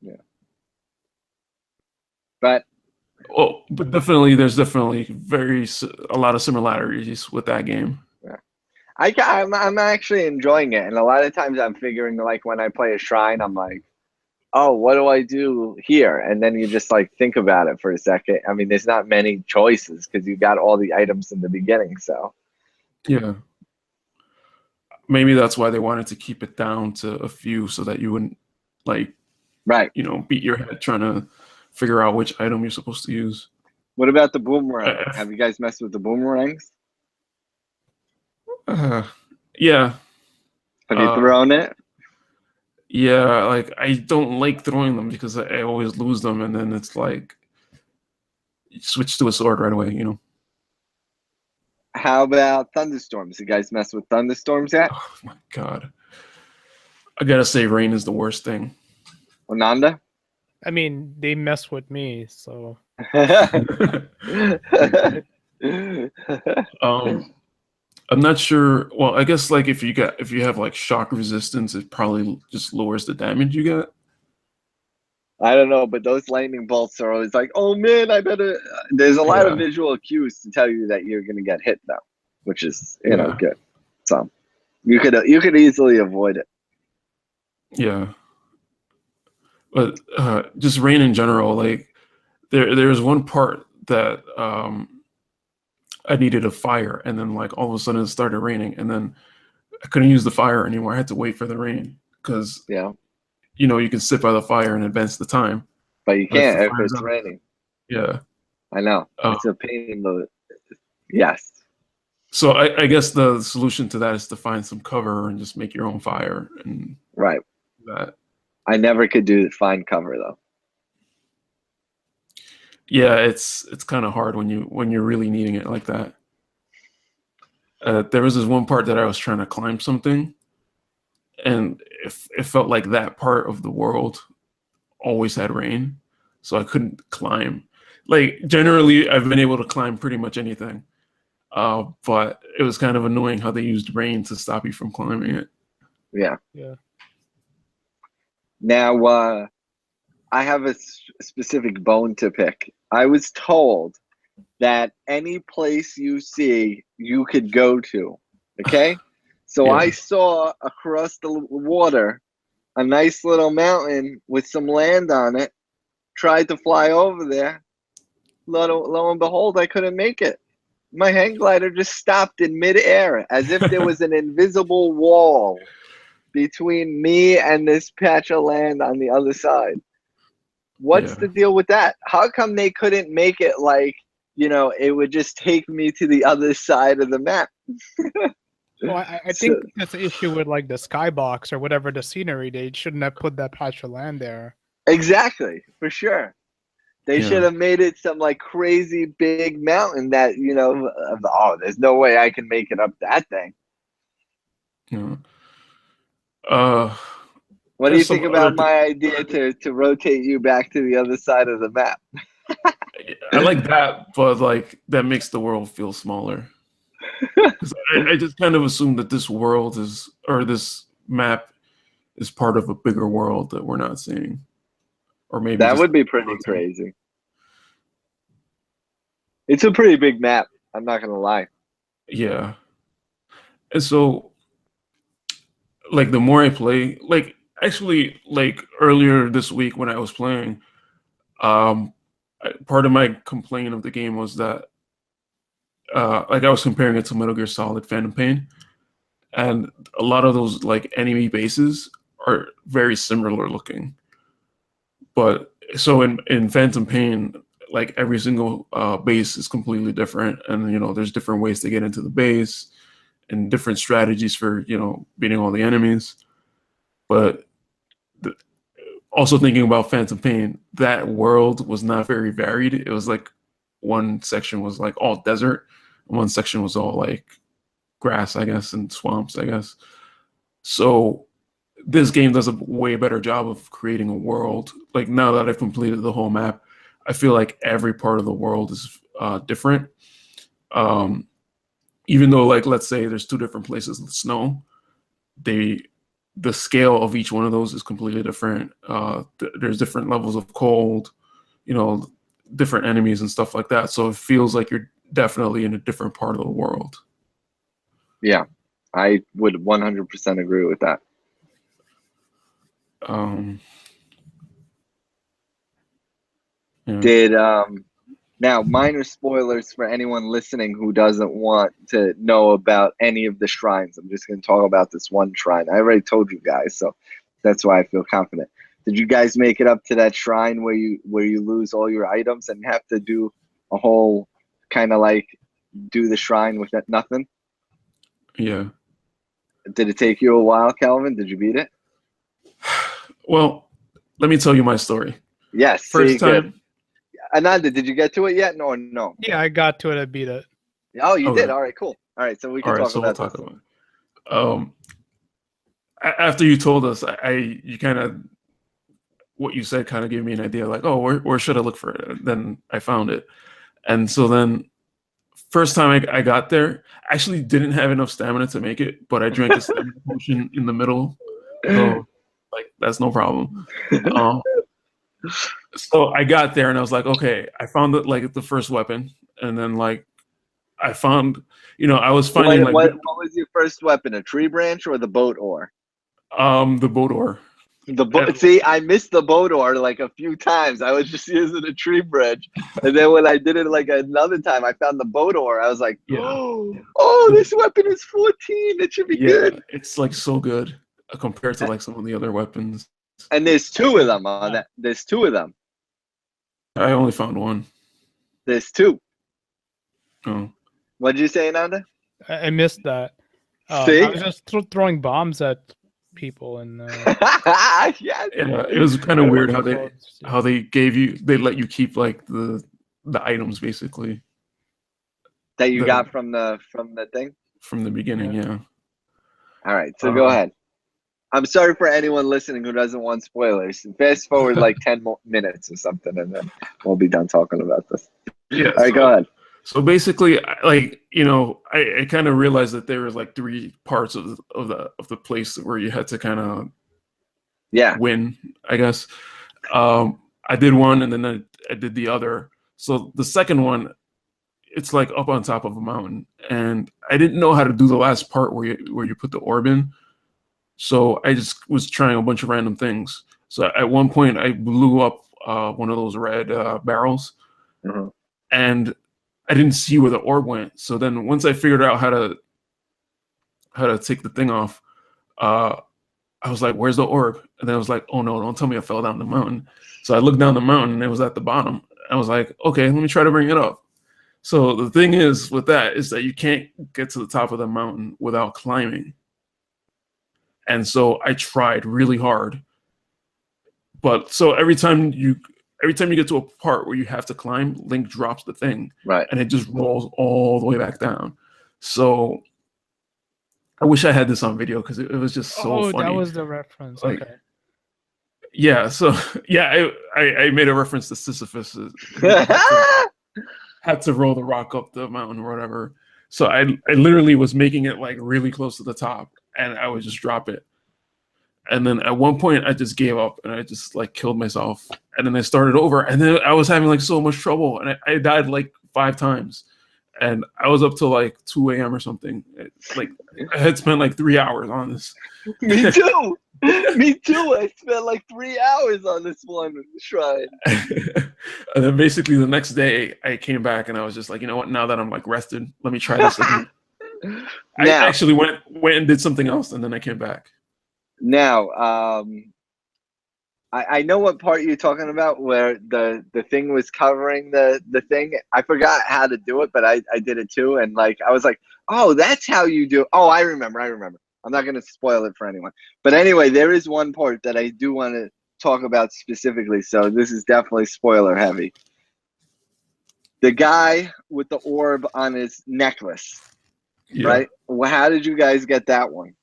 Yeah. But but definitely, there's definitely a lot of similarities with that game. yeah. I'm actually enjoying it, and a lot of times I'm figuring, like, when I play a shrine, I'm like, oh, what do I do here? And then you just like think about it for a second. I mean, there's not many choices because you got all the items in the beginning. So Yeah. Maybe that's why they wanted to keep it down to a few so that you wouldn't like, right. you know, beat your head trying to figure out which item you're supposed to use. What about the boomerang? Have you guys messed with the boomerangs? Yeah. Have you thrown it? Yeah, like I don't like throwing them because I always lose them, and then it's like you switch to a sword right away, you know. How about thunderstorms? You guys mess with thunderstorms yet? Oh my god. I gotta say rain is the worst thing. Ananda? I mean, they mess with me, so I'm not sure. Well, I guess like if you have like shock resistance, it probably just lowers the damage you get. I don't know, but those lightning bolts are always like, oh man, I better. There's a lot of visual cues to tell you that you're gonna get hit though, which is know good. So you could easily avoid it. Yeah, but just rain in general, like there's one part that I needed a fire, and then like all of a sudden it started raining, and then I couldn't use the fire anymore. I had to wait for the rain because you know, you can sit by the fire and advance the time. But you can't if it's raining. Yeah. I know. It's a pain in the... Yes. So I guess the solution to that is to find some cover and just make your own fire. And right. That. I never could find cover, though. Yeah, it's kind of hard when you're really needing it like that. There was this one part that I was trying to climb something, and it felt like that part of the world always had rain, so I couldn't climb. Like generally, I've been able to climb pretty much anything, but it was kind of annoying how they used rain to stop you from climbing it. Yeah. Yeah. Now, I have a specific bone to pick. I was told that any place you see, you could go to. Okay. So I saw across the water a nice little mountain with some land on it, tried to fly over there. Lo and behold, I couldn't make it. My hang glider just stopped in midair as if there was an invisible wall between me and this patch of land on the other side. What's the deal with that? How come they couldn't make it like, you know, it would just take me to the other side of the map? Well, I think that's the issue with like the skybox or whatever the scenery. They shouldn't have put that patch of land there. Exactly, for sure. They should have made it some like crazy big mountain that, you know, oh, there's no way I can make it up that thing. Yeah. What do you some think other about my idea to rotate you back to the other side of the map? I like that, but like that makes the world feel smaller. 'Cause I just kind of assume that this world is, or this map is part of a bigger world that we're not seeing, or maybe That just would be pretty crazy. It's a pretty big map. I'm not gonna lie. yeah. And so, like, the more I play, like, actually, like earlier this week when I was playing, part of my complaint of the game was that, like, I was comparing it to Metal Gear Solid Phantom Pain, and a lot of those like enemy bases are very similar looking. But so in Phantom Pain, like every single base is completely different, and there's different ways to get into the base and different strategies for beating all the enemies. But also thinking about Phantom Pain, that world was not very varied. It was like one section was like all desert, and one section was all like grass, I guess, and swamps, I guess. So this game does a way better job of creating a world. Like now that I've completed the whole map, I feel like every part of the world is different. Even though, like, let's say there's two different places with snow, the scale of each one of those is completely different. There's different levels of cold, different enemies and stuff like that. So it feels like you're definitely in a different part of the world. Yeah, I would 100% agree with that. Yeah. Now, minor spoilers for anyone listening who doesn't want to know about any of the shrines. I'm just going to talk about this one shrine. I already told you guys, so that's why I feel confident. Did you guys make it up to that shrine where you lose all your items and have to do a whole kind of like do the shrine with nothing? Yeah. Did it take you a while, Calvin? Did you beat it? Well, let me tell you my story. Yes. First time. Good. Ananda, did you get to it yet? No. Yeah, I got to it. I beat it. Oh, you Okay. did. All right, cool. All right, so we can talk about this. About it. After you told us, you kind of, what you said kind of gave me an idea, like, oh, where should I look for it? And then I found it, and so then first time I got there, I actually didn't have enough stamina to make it, but I drank a stamina potion in the middle, so like that's no problem. So I got there and I was like, okay, I found the first weapon, and then like I found, I was finding what was your first weapon? A tree branch or the boat oar? The boat oar. See, I missed the boat oar like a few times. I was just using a tree branch, and then when I did it like another time, I found the boat oar. I was like, oh, this weapon is 14. It should be good. It's like so good compared to like some of the other weapons. And there's two of them on that. There's two of them. I only found one. There's two. Oh. What did you say, Nanda? I missed that. See? I was just throwing bombs at people, and it was kind of weird how they let you keep like the items basically that you got from the thing from the beginning. Yeah. All right, so go ahead. I'm sorry for anyone listening who doesn't want spoilers. Fast forward like 10 minutes or something, and then we'll be done talking about this. Yeah. All right, go ahead. So basically, like, I kind of realized that there was like three parts of the place where you had to kind of win, I guess. I did one, and then I did the other. So the second one, it's like up on top of a mountain, and I didn't know how to do the last part where you put the orb in. So I just was trying a bunch of random things. So at one point, I blew up one of those red barrels, and I didn't see where the orb went. So then once I figured out how to take the thing off, I was like, where's the orb? And then I was like, oh no, don't tell me I fell down the mountain. So I looked down the mountain and it was at the bottom. I was like, okay, let me try to bring it up. So the thing is with that is that you can't get to the top of the mountain without climbing. And so I tried really hard. But so every time you get to a part where you have to climb, Link drops the thing. Right. And it just rolls all the way back down. So I wish I had this on video because it was just so funny. That was the reference. Like, okay. Yeah, so yeah, I made a reference to Sisyphus who had to roll the rock up the mountain or whatever. So I literally was making it like really close to the top, and I would just drop it. And then at one point I just gave up and I just like killed myself. And then I started over, and then I was having like so much trouble, and I died like 5 times. And I was up till like 2 a.m. or something. Like I had spent like 3 hours on this. Me too. Me too. I spent like 3 hours on this one shrine. And then basically the next day I came back and I was just like, you know what? Now that I'm like rested, let me try this again. I actually went and did something else, and then I came back. Now, I know what part you're talking about, where the thing was covering the thing. I forgot how to do it, but I did it too, and like I was like, oh, that's how you do it. Oh, I remember. I'm not gonna spoil it for anyone, but anyway, there is one part that I do want to talk about specifically. So this is definitely spoiler heavy. The guy with the orb on his necklace, right? Well, how did you guys get that one?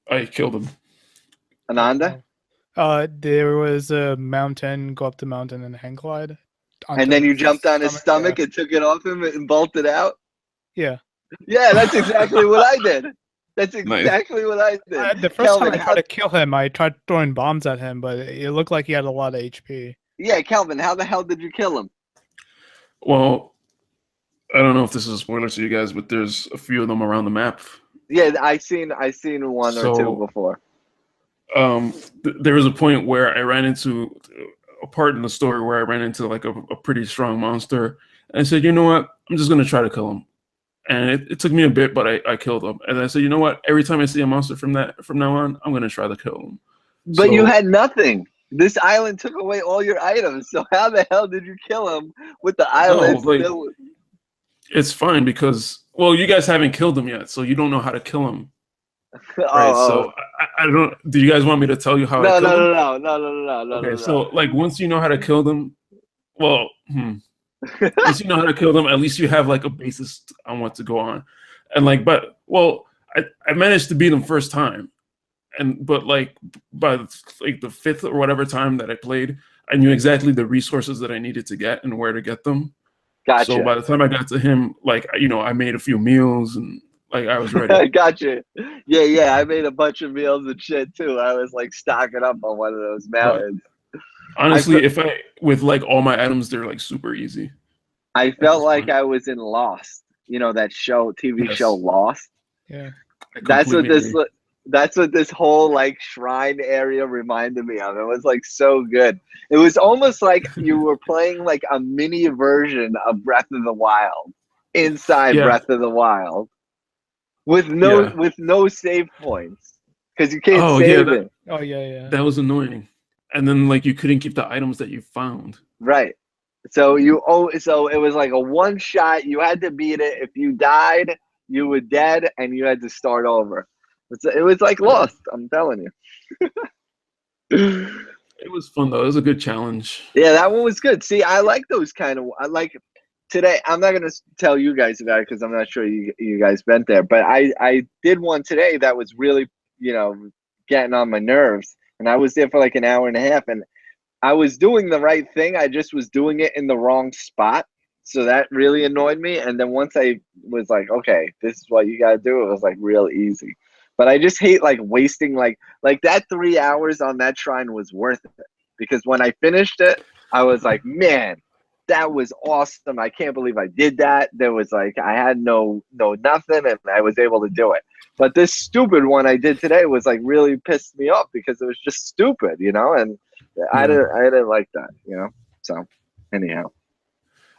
I killed him. Ananda? There was a mountain, go up the mountain and hang glide. And then you jumped on his stomach and took it off him and bolted out? Yeah. Yeah, that's exactly what I did. That's exactly what I did. The first time I tried to kill him, I tried throwing bombs at him, but it looked like he had a lot of HP. Yeah, Kelvin, how the hell did you kill him? Well, I don't know if this is a spoiler to you guys, but there's a few of them around the map. Yeah, I seen one or two before. There was a point where I ran into a part in the story where I ran into like a pretty strong monster, and I said, you know what, I'm just gonna try to kill him. And it took me a bit, but I killed him. And I said, you know what, every time I see a monster from now on, I'm gonna try to kill him. But you had nothing. This island took away all your items, so how the hell did you kill him with the island still? It's fine because, well, you guys haven't killed him yet, so you don't know how to kill him. Right, so I don't. Do you guys want me to tell you how? No. Okay, so like once you know how to kill them, well, once you know how to kill them, at least you have like a basis on what to go on, and like, but well, I managed to beat them first time, but like by like the 5th or whatever time that I played, I knew exactly the resources that I needed to get and where to get them. Gotcha. So by the time I got to him, like I made a few meals and like I was ready. Gotcha. Yeah. I made a bunch of meals and shit too. I was like stocking up on one of those mountains. Honestly, with like all my items, they're like super easy. I felt like I was in Lost. You know that TV show Lost? Yeah. That's what this whole like shrine area reminded me of. It was like so good. It was almost like you were playing like a mini version of Breath of the Wild inside Breath of the Wild with no save points because you can't save it. Oh yeah. That was annoying. And then like you couldn't keep the items that you found. Right. So so it was like a one shot. You had to beat it. If you died, you were dead, and you had to start over. It was like Lost. I'm telling you. It was fun though. It was a good challenge. Yeah, that one was good. See, I like those kind of. I like today. I'm not gonna tell you guys about it because I'm not sure you guys went there. But I did one today that was really getting on my nerves, and I was there for like an hour and a half, and I was doing the right thing. I just was doing it in the wrong spot. So that really annoyed me. And then once I was like, okay, this is what you gotta do, it was like real easy. But I just hate like wasting like that 3 hours on that shrine was worth it. Because when I finished it, I was like, man, that was awesome. I can't believe I did that. There was like I had no nothing and I was able to do it. But this stupid one I did today was like really pissed me off because it was just stupid, and I didn't like that, So anyhow.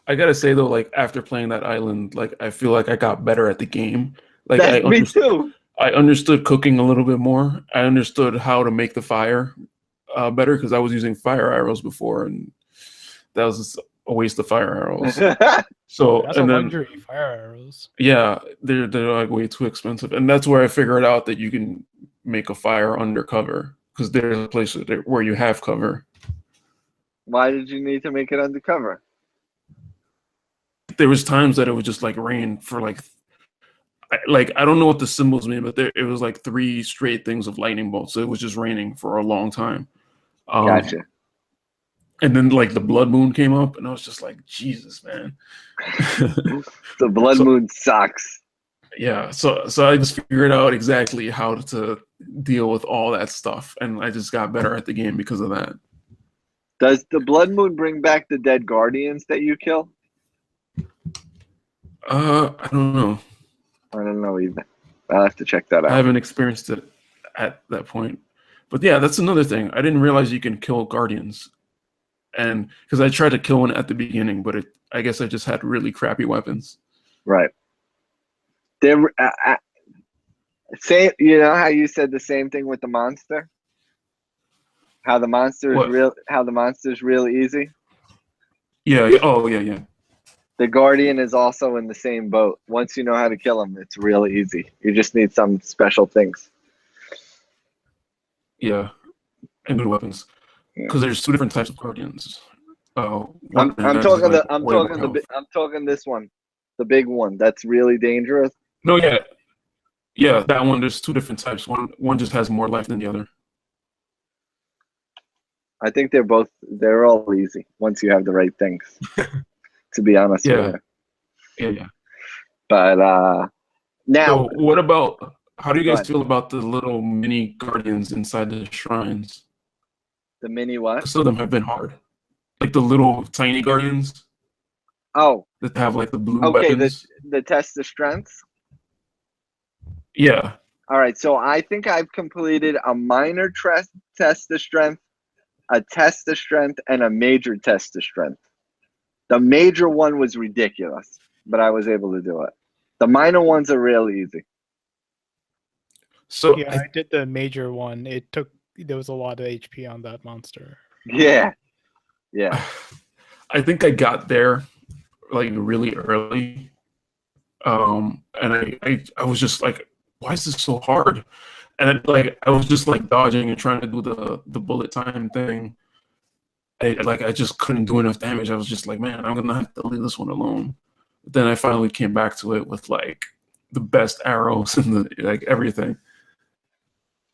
I gotta say though, like after playing that island, like I feel like I got better at the game. Like me too. I understood cooking a little bit more. I understood how to make the fire better because I was using fire arrows before, and that was just a waste of fire arrows. So that's a luxury, fire arrows. Yeah, they're like way too expensive, and that's where I figured out that you can make a fire undercover because there's a place where you have cover. Why did you need to make it undercover? There was times that it would just like rain for like I don't know what the symbols mean, but it was like 3 straight things of lightning bolts. So it was just raining for a long time. Gotcha. And then like the blood moon came up, and I was just like, Jesus, man. The blood moon sucks. Yeah, so I just figured out exactly how to deal with all that stuff, and I just got better at the game because of that. Does the blood moon bring back the dead guardians that you kill? I don't know. I don't know either. I'll have to check that out. I haven't experienced it at that point. But yeah, that's another thing. I didn't realize you can kill guardians. And because I tried to kill one at the beginning, but I guess I just had really crappy weapons. Right. You know how you said the same thing with the monster? How the monster is real. How the monster's real easy. Yeah. Oh, yeah. The guardian is also in the same boat. Once you know how to kill him, it's real easy. You just need some special things. Yeah, and good weapons. Because there's 2 different types of guardians. I'm talking this one, the big one that's really dangerous. No, yeah, that one. There's 2 different types. One just has more life than the other. I think they're all easy once you have the right things. To be honest with you. Yeah. But now, so what about? How do you guys feel about the little mini guardians inside the shrines? The mini what? Some of them have been hard. Like the little tiny guardians. Oh. That have like the blue weapons. The test of strength? Yeah. All right, so I think I've completed a minor test of strength, a test of strength, and a major test of strength. The major one was ridiculous, but I was able to do it. The minor ones are real easy. So yeah, I did the major one. There was a lot of HP on that monster. Yeah. I think I got there like really early, and I was just like, why is this so hard? And I was just like dodging and trying to do the bullet time thing. I just couldn't do enough damage. I was just like, man, I'm gonna have to leave this one alone. But then I finally came back to it with like the best arrows and everything.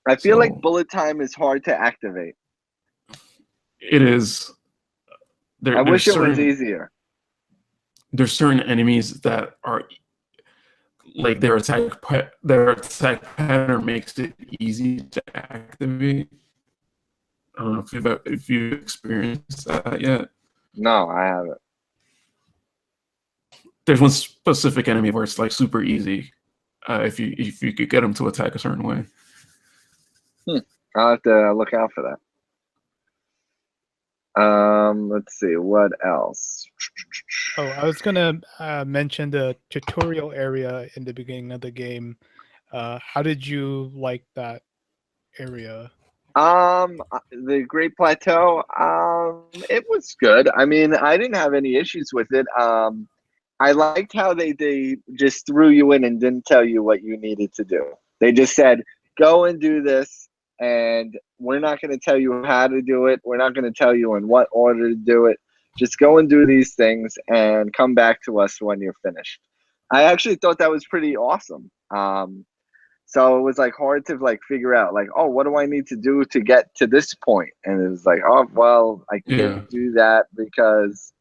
I feel like bullet time is hard to activate. It is. I wish it was easier. There's certain enemies that are like their attack pattern makes it easy to activate. I don't know if you've experienced that yet. No, I haven't. There's one specific enemy where it's like super easy if you could get them to attack a certain way. I'll have to look out for that. Let's see, what else? Oh, I was gonna mention the tutorial area in the beginning of the game. How did you like that area? The Great Plateau, it was good. I mean, I didn't have any issues with it. I liked how they just threw you in and didn't tell you what you needed to do. They just said, go and do this, and we're not going to tell you how to do it. We're not going to tell you in what order to do it. Just go and do these things and come back to us when you're finished. I actually thought that was pretty awesome. So it was like hard to like figure out like, oh, what do I need to do to get to this point? And it was like, oh, well, I can't do that because,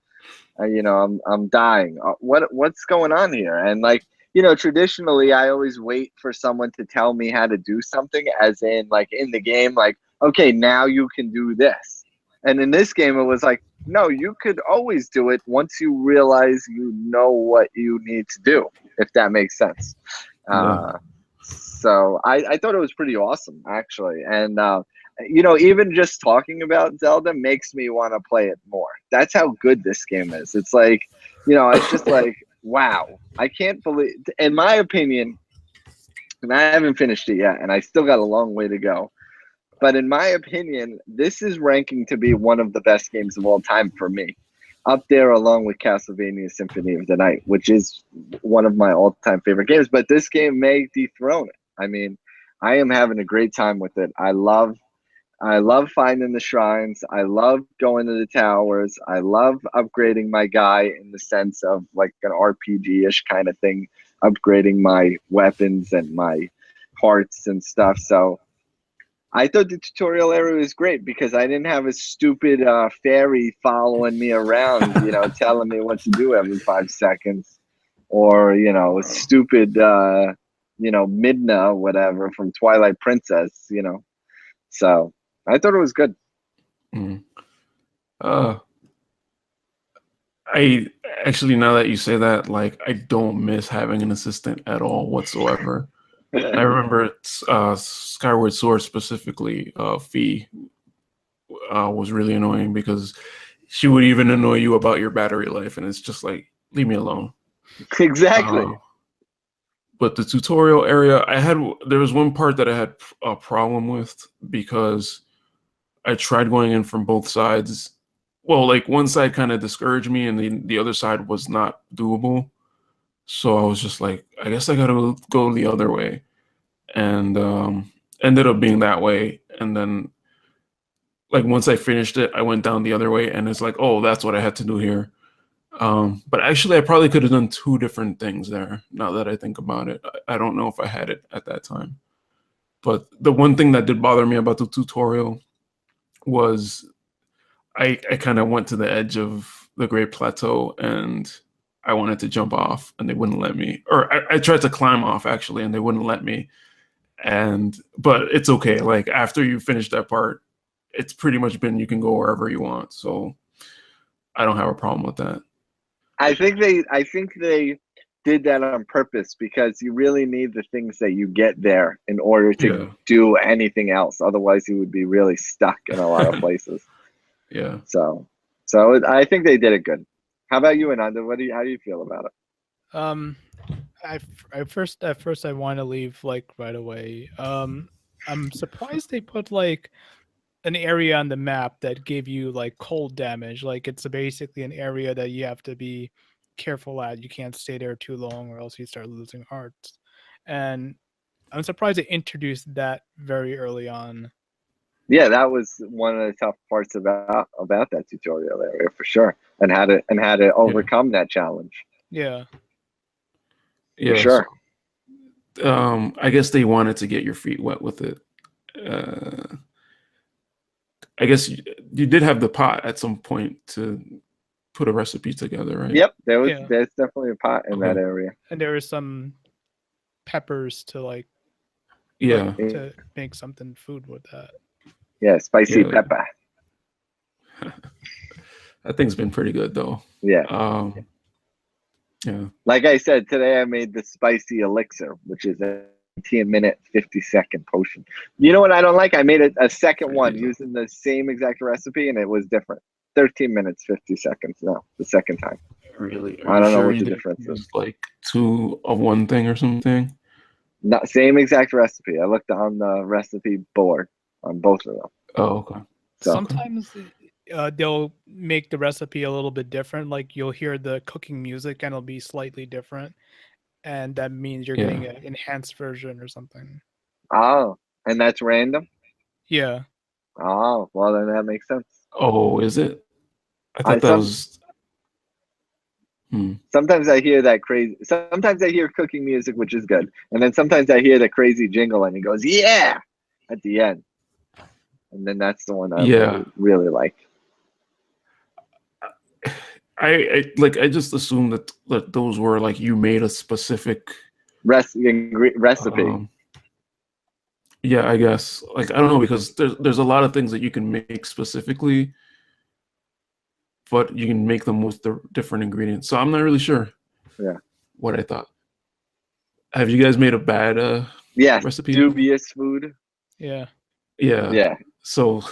I'm dying. What's going on here? And like, traditionally I always wait for someone to tell me how to do something, as in like in the game, like, okay, now you can do this. And in this game, it was like, no, you could always do it once you realize you know what you need to do, if that makes sense. So I thought it was pretty awesome, actually. And, even just talking about Zelda makes me want to play it more. That's how good this game is. It's like, it's just like, wow, I can't believe, in my opinion, and I haven't finished it yet, and I still got a long way to go. But in my opinion, this is ranking to be one of the best games of all time for me. Up there along with Castlevania Symphony of the Night, which is one of my all-time favorite games. But this game may dethrone it. I mean, I am having a great time with it. I love finding the shrines. I love going to the towers. I love upgrading my guy in the sense of like an RPG-ish kind of thing upgrading my weapons and my hearts and stuff. So I thought the tutorial area was great because I didn't have a stupid fairy following me around, telling me what to do every 5 seconds, or a stupid Midna, whatever, from Twilight Princess, So I thought it was good. Mm. I actually, now that you say that, like, I don't miss having an assistant at all whatsoever. I remember Skyward Sword specifically, Fee was really annoying because she would even annoy you about your battery life, and it's just like, leave me alone. Exactly. But the tutorial area, there was one part that I had a problem with because I tried going in from both sides. Well, like one side kind of discouraged me, and the other side was not doable. So I was just like, I guess I gotta go the other way, and ended up being that way. And then, like once I finished it, I went down the other way, and it's like, oh, that's what I had to do here. But actually, I probably could have done 2 different things there. Now that I think about it, I don't know if I had it at that time. But the one thing that did bother me about the tutorial was I kind of went to the edge of the Great Plateau and I wanted to jump off and they wouldn't let me. Or I tried to climb off actually and they wouldn't let me. But it's okay. Like after you finish that part, it's pretty much been you can go wherever you want. So I don't have a problem with that. I think they did that on purpose because you really need the things that you get there in order to do anything else. Otherwise, you would be really stuck in a lot of places. Yeah. So I think they did it good. How about you, Ananda? How do you feel about it? At first I want to leave like right away. I'm surprised they put like an area on the map that gave you like cold damage. Like it's basically an area that you have to be careful at. You can't stay there too long or else you start losing hearts. And I'm surprised they introduced that very early on. Yeah, that was one of the tough parts about that tutorial area for sure, and how to overcome that challenge. Yeah. For sure. So, I guess they wanted to get your feet wet with it. I guess you did have the pot at some point to put a recipe together, right? Yep, there's definitely a pot in that area. And there was some peppers to like to make something food with that. Yeah, spicy pepper. That thing's been pretty good though. Yeah. Yeah. Like I said, today I made the spicy elixir, which is a 10-minute, 50-second potion. You know what I don't like? I made a second one using the same exact recipe, and it was different. 13 minutes, 50 seconds. No, the second time. Really? I don't know what the difference is. Like 2 of one thing or something? Not same exact recipe. I looked on the recipe board on both of them. Oh, okay. So, sometimes they'll make the recipe a little bit different. Like you'll hear the cooking music and it'll be slightly different. And that means you're getting an enhanced version or something. Oh, and that's random? Yeah. Oh, well then that makes sense. Oh, is it? I thought that was... Sometimes I hear that crazy. Sometimes I hear cooking music, which is good, and then sometimes I hear the crazy jingle, and it goes "yeah" at the end, and then that's the one I really like. I just assumed that those were like you made a specific recipe. Yeah, I guess. Like I don't know because there's a lot of things that you can make specifically, but you can make them with the different ingredients. So I'm not really sure. Yeah. What I thought. Have you guys made a bad recipe? Dubious food. Yeah. Yeah. Yeah. So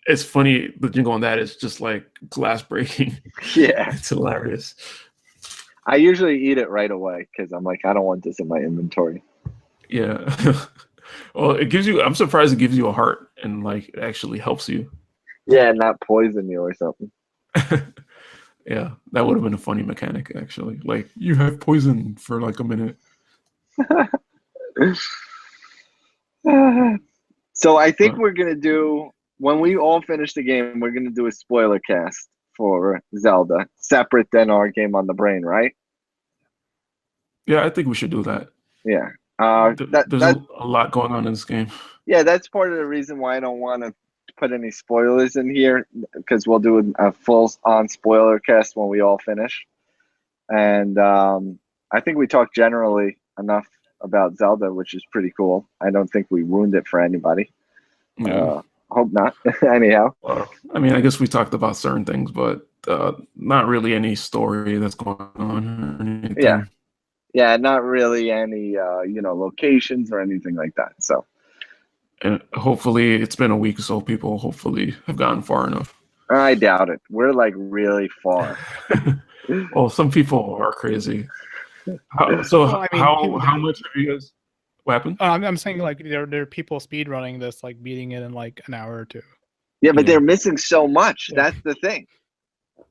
it's funny. The jingle on that is just like glass breaking. Yeah. It's hilarious. I usually eat it right away because I'm like, I don't want this in my inventory. Yeah. Well, it gives you. I'm surprised it gives you a heart and like it actually helps you. Yeah, not poison you or something. Yeah, that would have been a funny mechanic actually. Like you have poison for like a minute. So I think we're gonna do, when we all finish the game, we're gonna do a spoiler cast for Zelda, separate than our game on the brain, right? Yeah, I think we should do that. Yeah. There's a lot going on in this game. Yeah, that's part of the reason why I don't want to put any spoilers in here, because we'll do a full-on spoiler cast when we all finish. And I think we talked generally enough about Zelda, which is pretty cool. I don't think we ruined it for anybody. Yeah. Hope not. Anyhow. I mean, I guess we talked about certain things, but not really any story that's going on or anything. Yeah. Yeah, not really any locations or anything like that. So. And hopefully, it's been a week, so people hopefully have gotten far enough. I doubt it. We're like really far. Well, some people are crazy. How much have you guys? What happened? I'm saying like there are people speed running this, like beating it in like an hour or two. Yeah, but they're missing so much. Yeah. That's the thing.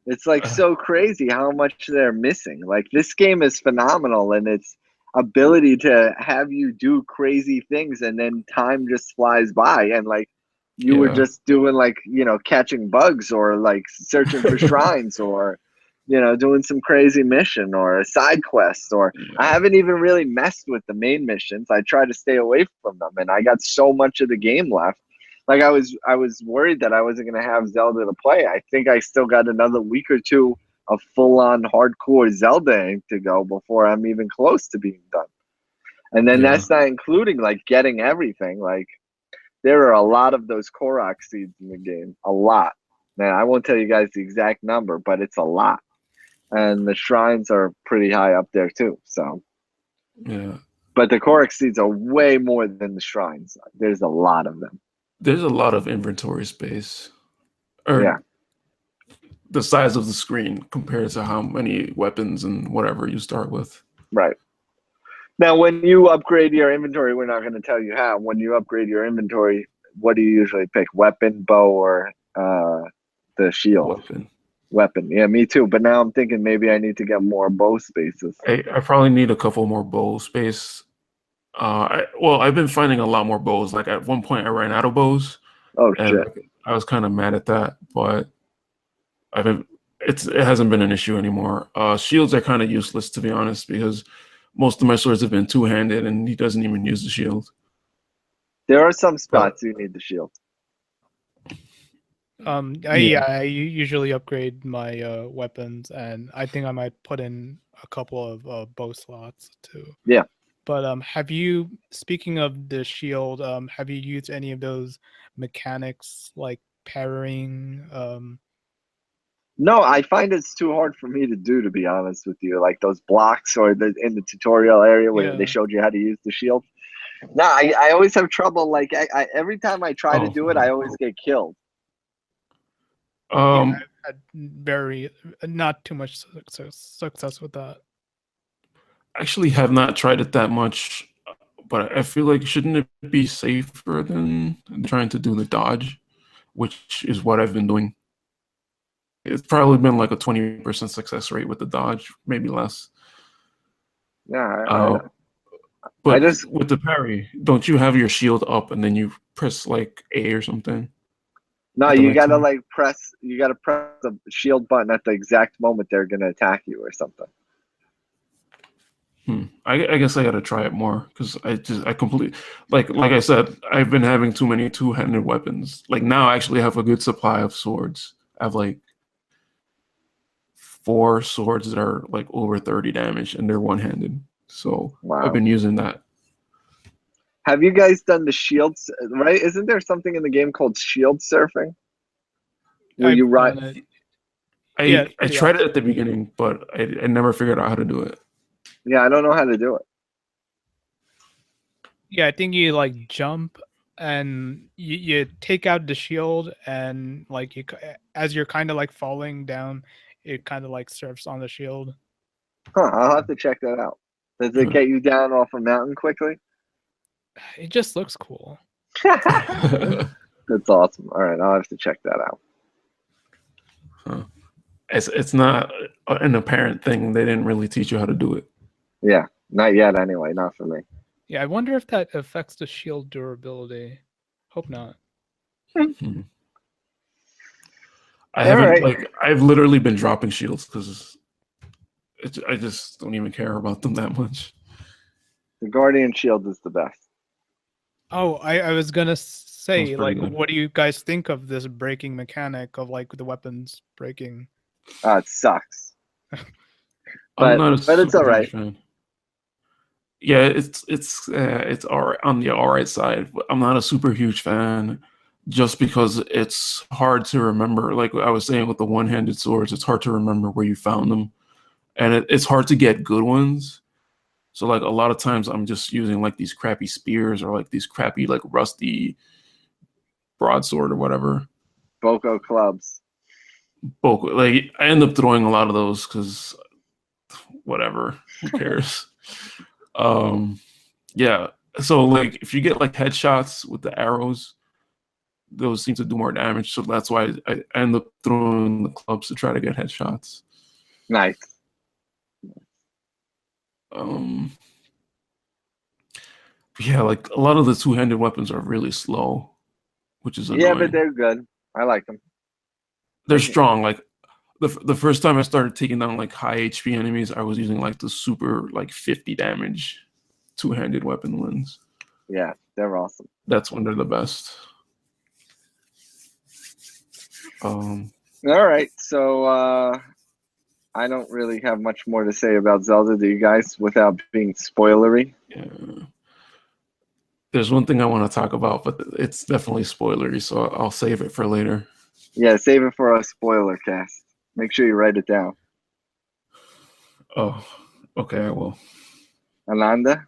It's like so crazy how much they're missing. Like this game is phenomenal in its ability to have you do crazy things, and then time just flies by, and like you were just doing like catching bugs or like searching for shrines or doing some crazy mission or a side quest, or I haven't even really messed with the main missions. I try to stay away from them, and I got so much of the game left. Like I was worried that I wasn't gonna have Zelda to play. I think I still got another week or two of full-on hardcore Zelda to go before I'm even close to being done. And then that's not including like getting everything. Like there are a lot of those Korok seeds in the game. A lot. Man, I won't tell you guys the exact number, but it's a lot. And the shrines are pretty high up there too. So yeah. But the Korok seeds are way more than the shrines. There's a lot of them. There's a lot of inventory space. Or the size of the screen compared to how many weapons and whatever you start with. Right. Now, when you upgrade your inventory, we're not going to tell you how. When you upgrade your inventory, what do you usually pick? Weapon, bow, or the shield? Weapon. Yeah, me too. But now I'm thinking maybe I need to get more bow spaces. I probably need a couple more bow space. I've been finding a lot more bows. Like at one point, I ran out of bows. Oh shit! I was kind of mad at that, but it hasn't been an issue anymore. Shields are kind of useless, to be honest, because most of my swords have been two-handed, and he doesn't even use the shield. There are some spots you need the shield. I usually upgrade my weapons, and I think I might put in a couple of bow slots too. Yeah. But speaking of the shield, have you used any of those mechanics like parrying? No, I find it's too hard for me to do, to be honest with you. Like those blocks or in the tutorial area where they showed you how to use the shield. No, I always have trouble. Like every time I try to do it, I always get killed. I've had not too much success with that. Actually have not tried it that much, but I feel like shouldn't it be safer than trying to do the dodge, which is what I've been doing. It's probably been like a 20% success rate with the dodge, maybe less. Yeah. But with the parry, don't you have your shield up and then you press like A or something? No, you gotta press the shield button at the exact moment they're gonna attack you or something. I guess I gotta try it more because I completely like I said, I've been having too many two-handed weapons. Like now I actually have a good supply of swords. I have like 4 swords that are like over 30 damage and they're one-handed. So I've been using that. Have you guys done the shields? Right? Isn't there something in the game called shield surfing? Where you ride? I tried it at the beginning, but I never figured out how to do it. Yeah, I don't know how to do it. Yeah, I think you like jump and you take out the shield, and like as you're kind of like falling down, it kind of like surfs on the shield. Huh, I'll have to check that out. Does it get you down off a mountain quickly? It just looks cool. That's awesome. All right, I'll have to check that out. Huh. It's not an apparent thing. They didn't really teach you how to do it. Yeah, not yet anyway, not for me. Yeah, I wonder if that affects the shield durability. Hope not. I've literally been dropping shields because I just don't even care about them that much. The Guardian Shield is the best. Oh, I was gonna say, pretty like, good. what do you guys think of this breaking mechanic of like the weapons breaking? It sucks. I'm But not a it's super all right. huge fan. Yeah, it's on the all right side. But I'm not a super huge fan, just because it's hard to remember. Like I was saying with the one-handed swords, it's hard to remember where you found them, and it's hard to get good ones. So like a lot of times I'm just using like these crappy spears or like these crappy like rusty broadsword or whatever. Boko clubs. Bulk, like I end up throwing a lot of those because whatever, who cares? um, yeah. So like if you get like headshots with the arrows, those seem to do more damage. So that's why I end up throwing the clubs to try to get headshots. Nice. Um, yeah, like a lot of the two-handed weapons are really slow, which is Yeah, but annoying. they're good. I like them. They're strong. Like the first time I started taking down like high HP enemies, I was using like the super like 50 damage two-handed weapon ones. Yeah, they're awesome. That's when they're the best. All right, so I don't really have much more to say about Zelda, do you guys, without being spoilery? Yeah. There's one thing I want to talk about, but it's definitely spoilery, so I'll save it for later. Yeah, save it for a spoiler cast. Make sure you write it down. Oh, okay, I will. Ananda?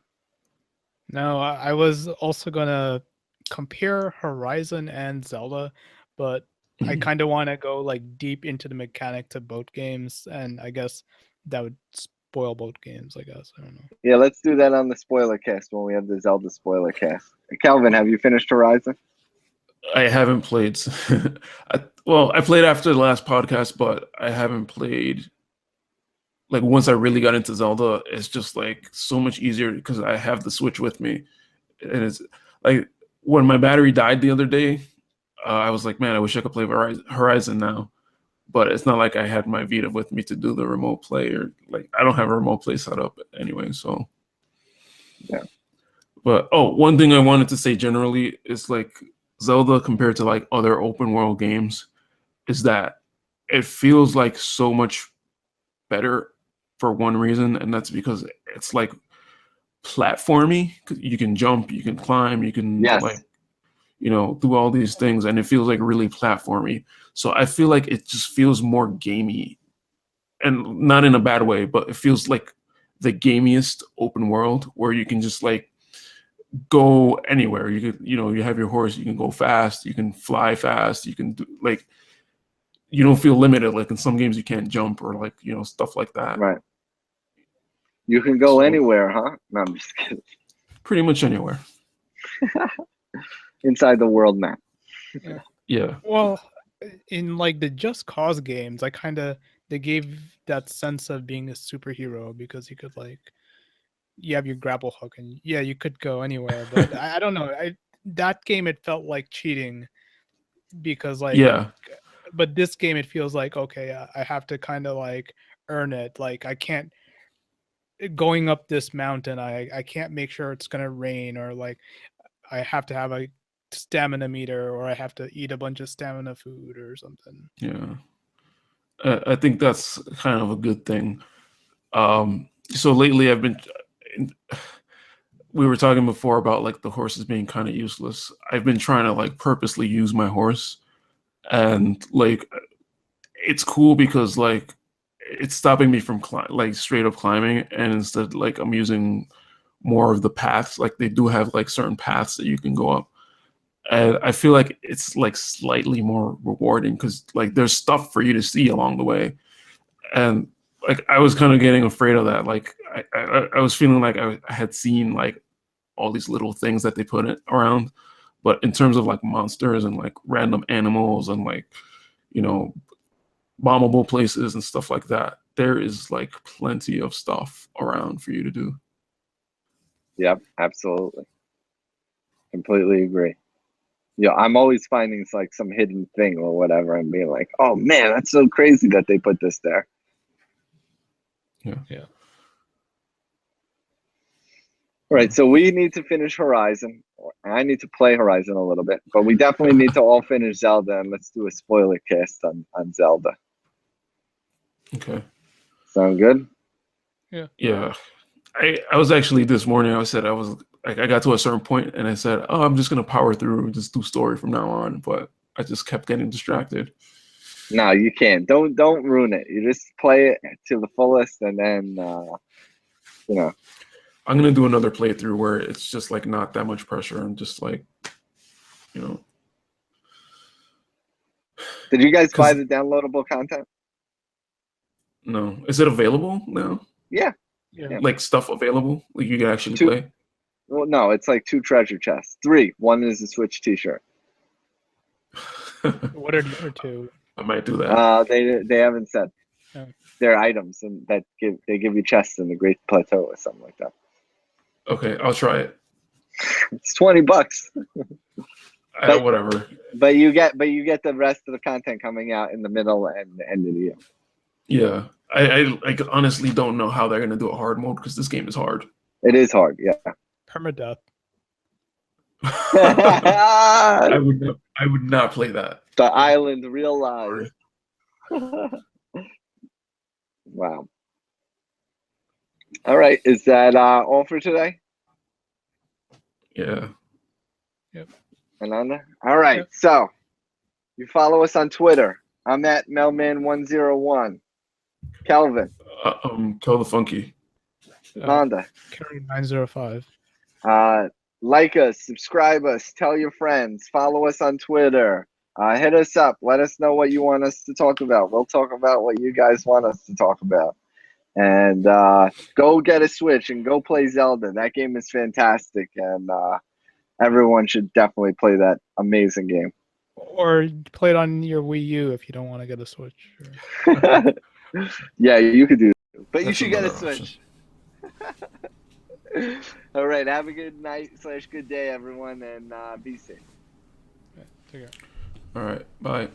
No, I was also gonna compare Horizon and Zelda, but I kind of want to go like deep into the mechanic to both games, and I guess that would spoil both games. I guess I don't know. Yeah, let's do that on the spoiler cast when we have the Zelda spoiler cast. Calvin, have you finished Horizon? I haven't played. I played after the last podcast, but I haven't played. Like once I really got into Zelda, it's just like so much easier because I have the Switch with me, and it's like when my battery died the other day, I was like, man, I wish I could play Horizon now. But it's not like I had my Vita with me to do the remote play, or like I don't have a remote play set up anyway. So Yeah. But one thing I wanted to say generally is like Zelda compared to like other open world games is that it feels like so much better for one reason, and that's because it's like platformy. You can jump, you can climb, you can Yes. like do all these things, and it feels like really platformy. So I feel like it just feels more gamey, and not in a bad way, but it feels like the gamiest open world where you can just like go anywhere. You could, you have your horse, you can go fast, you can fly fast, you can do like, you don't feel limited. Like in some games you can't jump or like, stuff like that. Right. You can go So, anywhere, huh? No, I'm just kidding. pretty much anywhere. Inside the world map. Yeah. Well, in like the Just Cause games, they gave that sense of being a superhero because you could like you have your grapple hook and yeah, you could go anywhere. But I don't know. That game it felt like cheating because like Yeah. but this game it feels like okay, I have to kind of like earn it. Like I can't going up this mountain, I can't make sure it's gonna rain or like I have to have a stamina meter or I have to eat a bunch of stamina food or something. Yeah. I think that's kind of a good thing. So lately we were talking before about like the horses being kind of useless. I've been trying to like purposely use my horse, and like it's cool because like it's stopping me from like straight up climbing, and instead like I'm using more of the paths. Like they do have like certain paths that you can go up, and I feel like it's like slightly more rewarding because like there's stuff for you to see along the way. And like I was kind of getting afraid of that. Like I was feeling like I had seen like all these little things that they put around, but in terms of like monsters and like random animals and like bombable places and stuff like that, there is like plenty of stuff around for you to do. Yep, absolutely. Completely agree. Yeah, I'm always finding it's like some hidden thing or whatever and being like, oh man, that's so crazy that they put this there. Yeah. All right, so we need to finish Horizon. I need to play Horizon a little bit, but we definitely need to all finish Zelda, and let's do a spoiler cast on Zelda. Okay. Sound good? Yeah. I was actually this morning. I said I got to a certain point, and I said, "Oh, I'm just gonna power through, just do story from now on." But I just kept getting distracted. No, you can't. Don't ruin it. You just play it to the fullest, and then you know. I'm gonna do another playthrough where it's just like not that much pressure. I'm just like, you know. Did you guys buy the downloadable content? No, is it available now? Yeah. Like stuff available, like you can actually play. Well, no, it's like 2 treasure chests. 3. One is a Switch T-shirt. What are the other 2? I might do that. They haven't said. Oh. They're items, and they give you chests in the Great Plateau or something like that. Okay, I'll try it. It's $20. Whatever. But you get the rest of the content coming out in the middle and the end of the year. Yeah, I honestly don't know how they're gonna do a hard mode because this game is hard. It is hard, yeah. Permadeath. I would not play that. The island realized. Wow. All right, is that all for today? Yeah. Yep. Ananda? All right, Yep. So you follow us on Twitter. I'm at Melman101. Kelvin. Kill the Funky. Ananda. Carry905. Like us, subscribe us, tell your friends, follow us on Twitter. Hit us up. Let us know what you want us to talk about. We'll talk about what you guys want us to talk about. And go get a Switch and go play Zelda. That game is fantastic, and everyone should definitely play that amazing game. Or play it on your Wii U if you don't want to get a Switch. Yeah, you could do that. But you That's should get a another option. Switch. All right, have a good night / good day, everyone, and be safe. Take care. All right, bye.